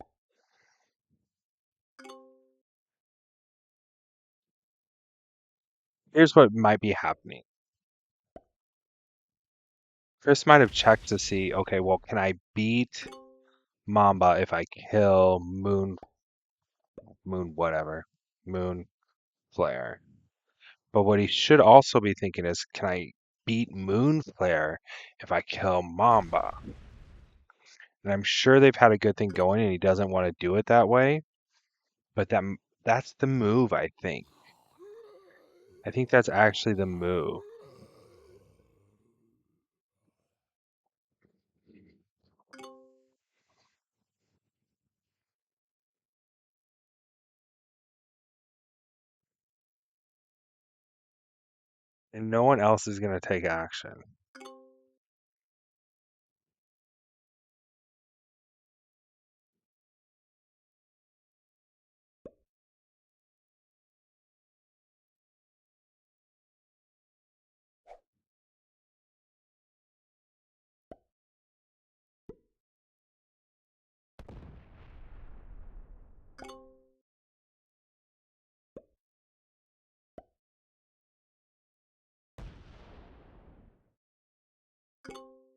Here's what might be happening. Chris might have checked to see, okay, well, can I beat Mamba if I kill Moon Flare? But what he should also be thinking is, can I beat Moon Flare if I kill Mamba? And I'm sure they've had a good thing going, and he doesn't want to do it that way. But that's the move, I think. I think that's actually the move. And no one else is going to take action.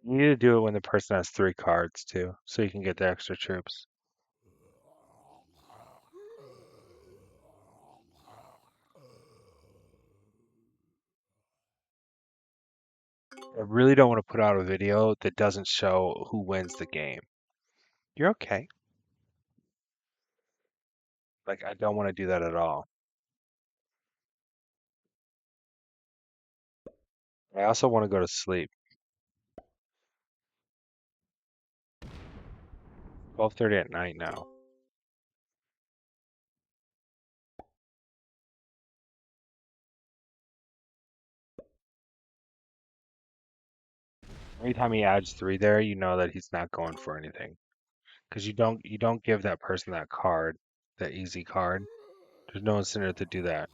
You need to do it when the person has 3 cards too, so you can get the extra troops. I really don't want to put out a video that doesn't show who wins the game. You're okay. Like, I don't want to do that at all. I also want to go to sleep. 12:30 at night now. Anytime he adds 3 there, you know that he's not going for anything. Because you don't give that person that card, that easy card. There's no incentive to do that.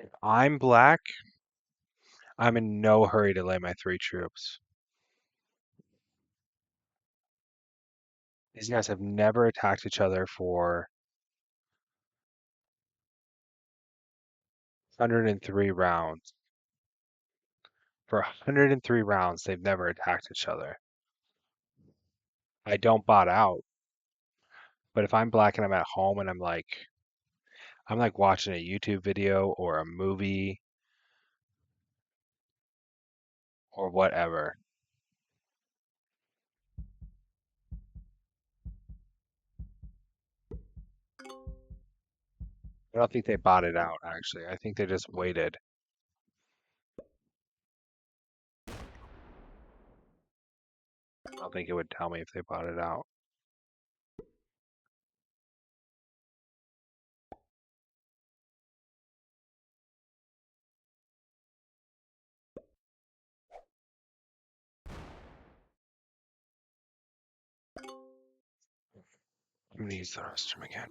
If I'm black, I'm in no hurry to lay my 3 troops. These guys have never attacked each other for 103 rounds. For 103 rounds, they've never attacked each other. I don't bot out, but if I'm black and I'm at home and I'm like watching a YouTube video or a movie or whatever. I don't think they bought it out, actually. I think they just waited. I don't think it would tell me if they bought it out. I'm gonna use the restroom again.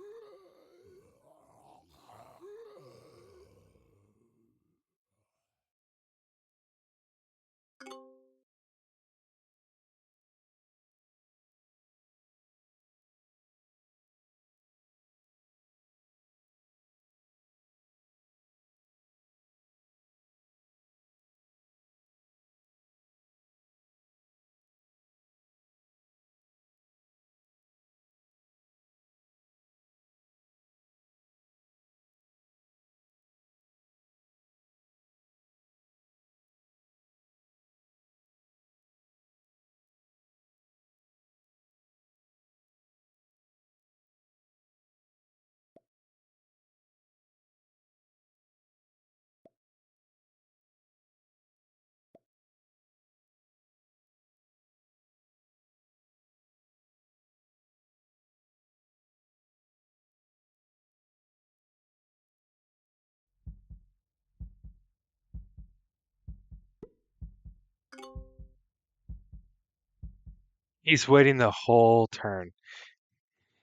He's waiting the whole turn.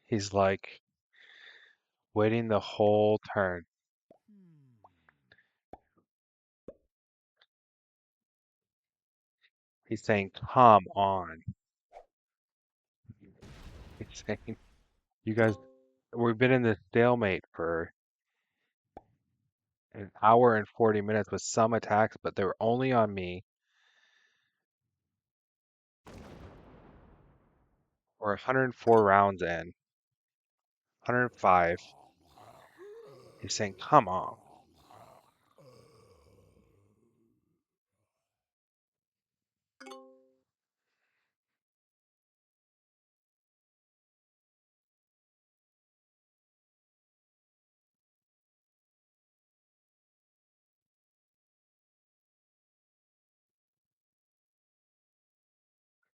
He's like waiting the whole turn. He's saying, "Come on." He's saying, "You guys, we've been in this stalemate for an hour and 40 minutes with some attacks, but they were only on me. We're 104 rounds in, 105." He's saying, "Come on."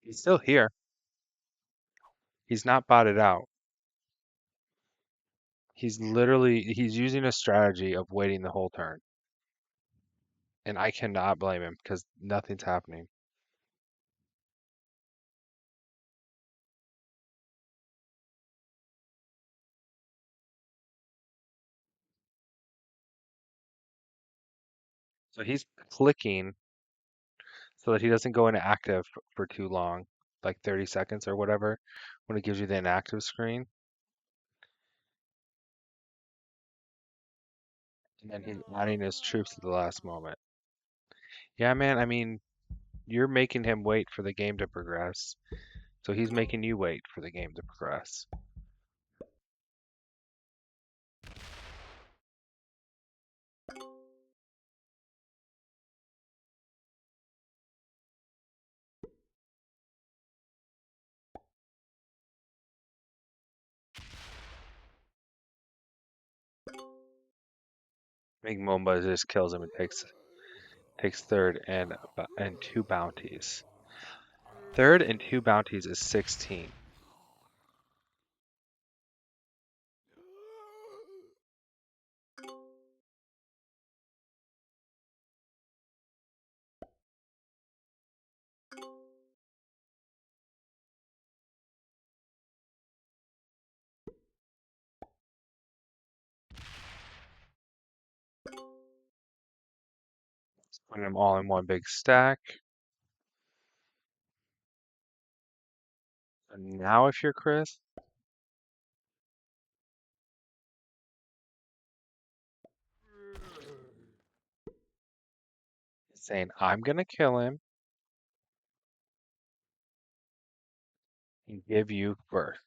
He's still here. He's not botted out. He's using a strategy of waiting the whole turn. And I cannot blame him because nothing's happening. So he's clicking so that he doesn't go into active for too long, like 30 seconds or whatever, when it gives you the inactive screen. And then he's adding his troops at the last moment. Yeah, man, I mean, you're making him wait for the game to progress. So he's making you wait for the game to progress. I think Momba just kills him and takes third and two bounties. Third and two bounties is 16. Putting them all in one big stack. And now if you're Chris, saying, I'm gonna kill him and give you birth.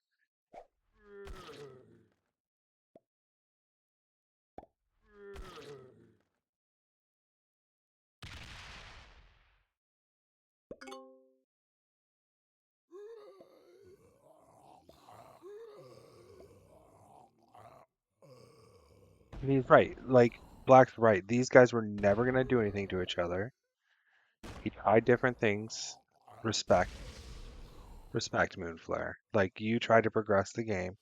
And he's right. Like, Black's right. These guys were never gonna do anything to each other. He tried different things. Respect. Respect, Moonflare. Like, you tried to progress the game,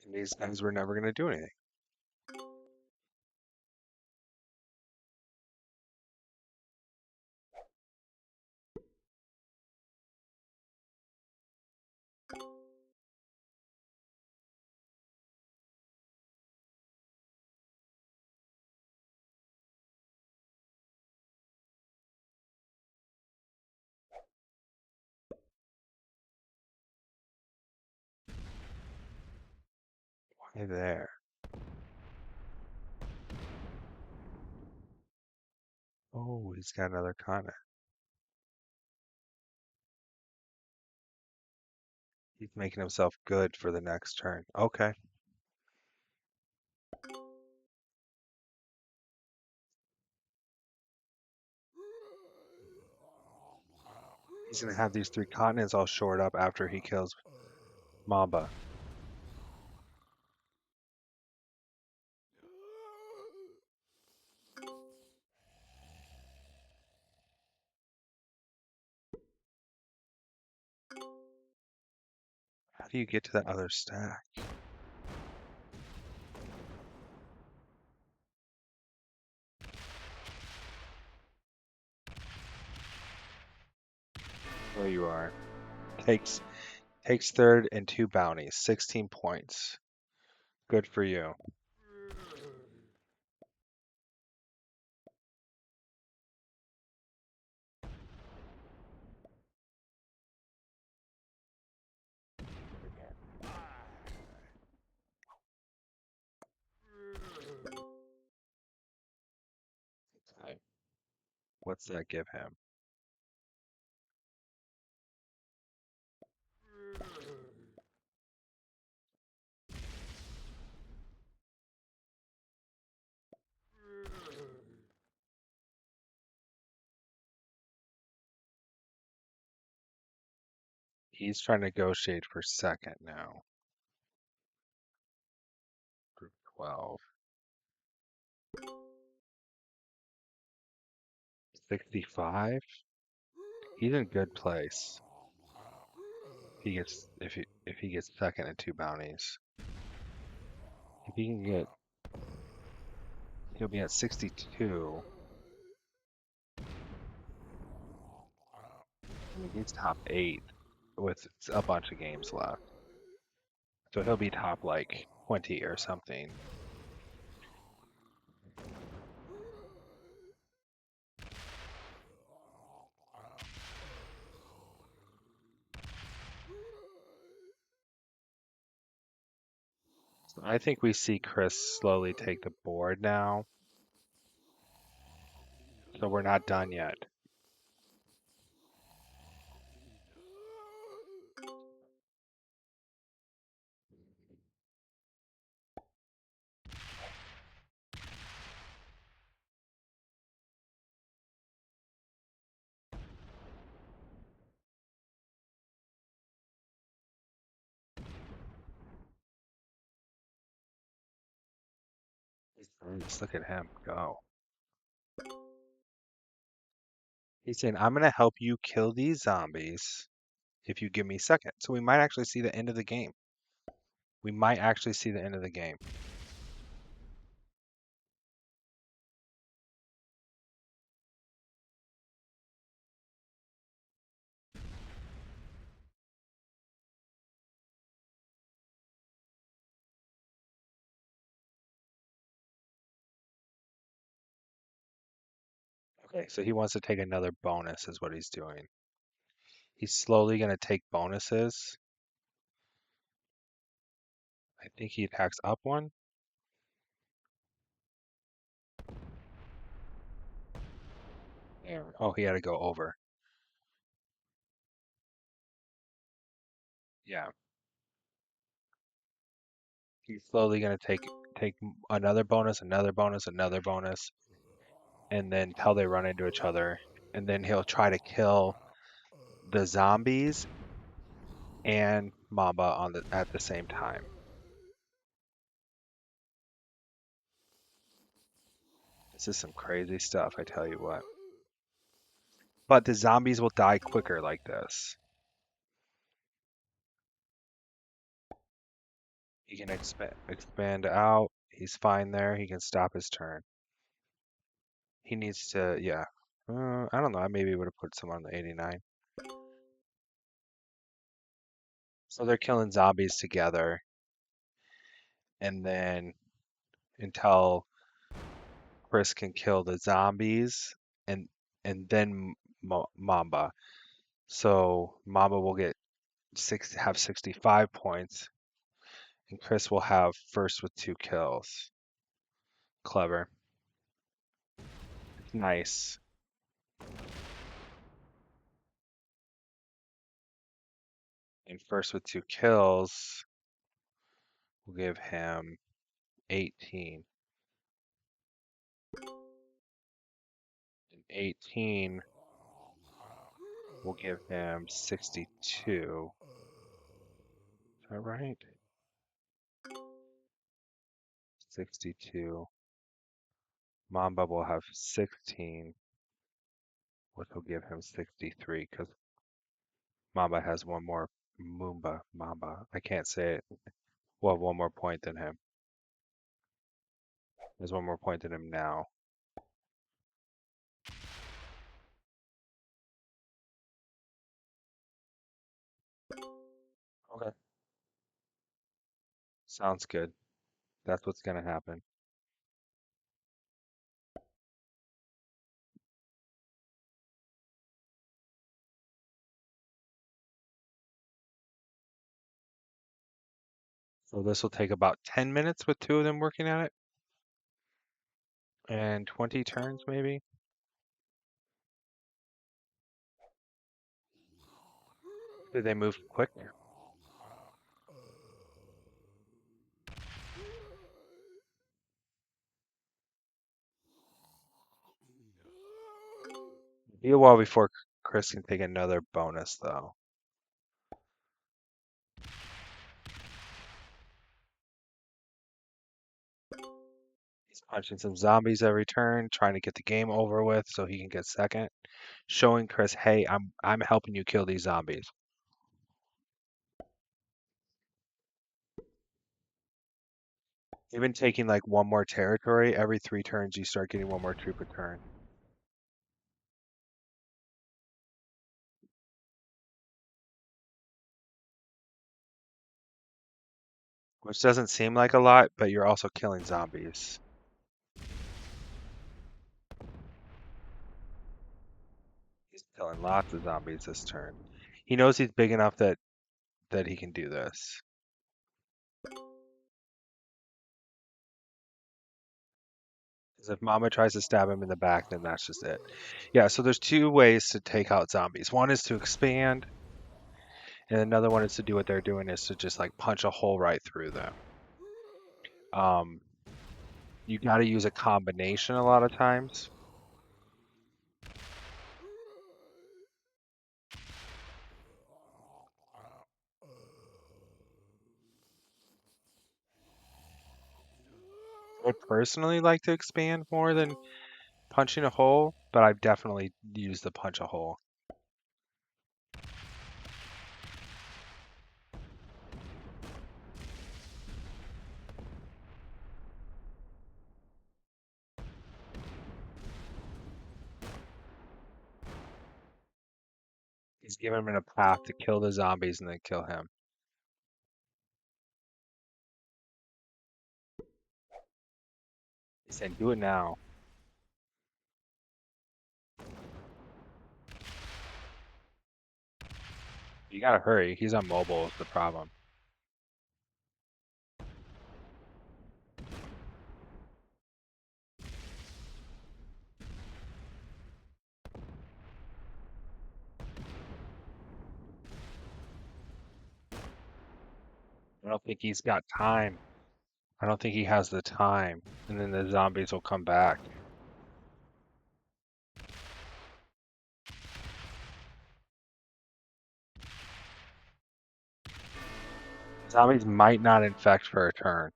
and these guys were never gonna do anything. Hey there. Oh, he's got another continent. He's making himself good for the next turn. Okay. He's gonna have these three continents all shored up after he kills Mamba. How do you get to that other stack? There you are. Takes takes third and two bounties. 16 points. Good for you. Okay. What's that give him? He's trying to negotiate for second now. Group 12. 65? He's in good place. If he gets second and two bounties. If he can get he'll be at 62. I mean, he's top 8 with a bunch of games left. So he'll be top like 20 or something. So I think we see Chris slowly take the board now. So we're not done yet. Just look at him go. He's saying, I'm going to help you kill these zombies if you give me second. So we might actually see the end of the game. We might actually see the end of the game. Okay, so he wants to take another bonus, is what he's doing. He's slowly going to take bonuses. I think he attacks up one. There. Oh, he had to go over. Yeah. He's slowly going to take another bonus, another bonus, another bonus, and then till they run into each other. And then he'll try to kill the zombies and Mamba at the same time. This is some crazy stuff, I tell you what. But the zombies will die quicker like this. He can expand out. He's fine there. He can stop his turn. He needs to, yeah. I don't know. I maybe would have put some on the 89. So they're killing zombies together, and then until Chris can kill the zombies, and then Mamba. So Mamba will have 65 points, And Chris will have first with 2 kills. Clever. Nice. And first with 2 kills, we'll give him 18. And 18, we'll give him 62. Is that right? 62. Mamba will have 16, which will give him 63 because Mamba has one more. Mamba. I can't say it. Will have one more point than him. There's one more point than him now. Okay. Sounds good. That's what's gonna happen. So this will take about 10 minutes with 2 of them working at it. And 20 turns maybe. Do they move quick? Be a while before Chris can take another bonus though. He's punching some zombies every turn, trying to get the game over with so he can get second. Showing Chris, hey, I'm helping you kill these zombies. Even taking like one more territory, every 3 turns you start getting one more troop a turn. Which doesn't seem like a lot, but you're also killing zombies. He's killing lots of zombies this turn. He knows he's big enough that he can do this. Because if Mama tries to stab him in the back, then that's just it. Yeah, so there's 2 ways to take out zombies. One is to expand, and another one is to do what they're doing is to just like punch a hole right through them. Um, you got to use a combination a lot of times. I personally like to expand more than punching a hole, but I've definitely used the punch a hole. He's giving him a path to kill the zombies and then kill him. He's saying, do it now. You gotta hurry. He's on mobile is the problem. I don't think he's got time. I don't think he has the time. And then the zombies will come back. Zombies might not infect for a turn.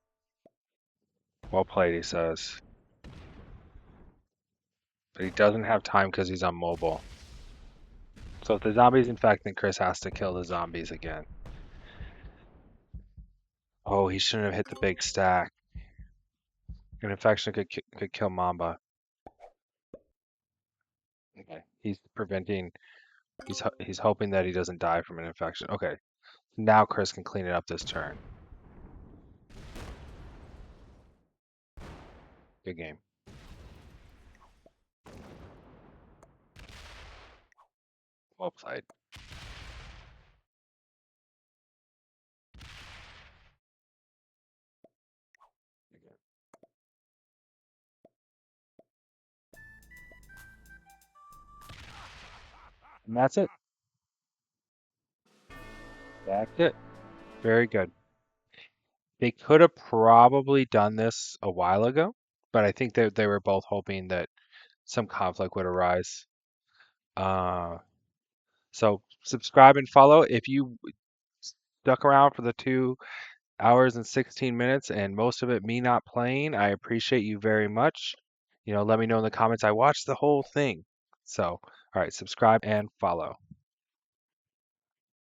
Well played, he says. But he doesn't have time because he's on mobile. So if the zombies infect, then Chris has to kill the zombies again. Oh, he shouldn't have hit the big stack. An infection could kill Mamba. Okay. He's preventing. He's hoping that he doesn't die from an infection. Okay. Now Chris can clean it up this turn. Good game. Well played. And that's it. That's it. Very good. They could have probably done this a while ago, but I think that they were both hoping that some conflict would arise. Uh, so subscribe and follow. If you stuck around for the 2 hours and 16 minutes and most of it me not playing, I appreciate you very much. Let me know in the comments. I watched the whole thing. So, all right, subscribe and follow.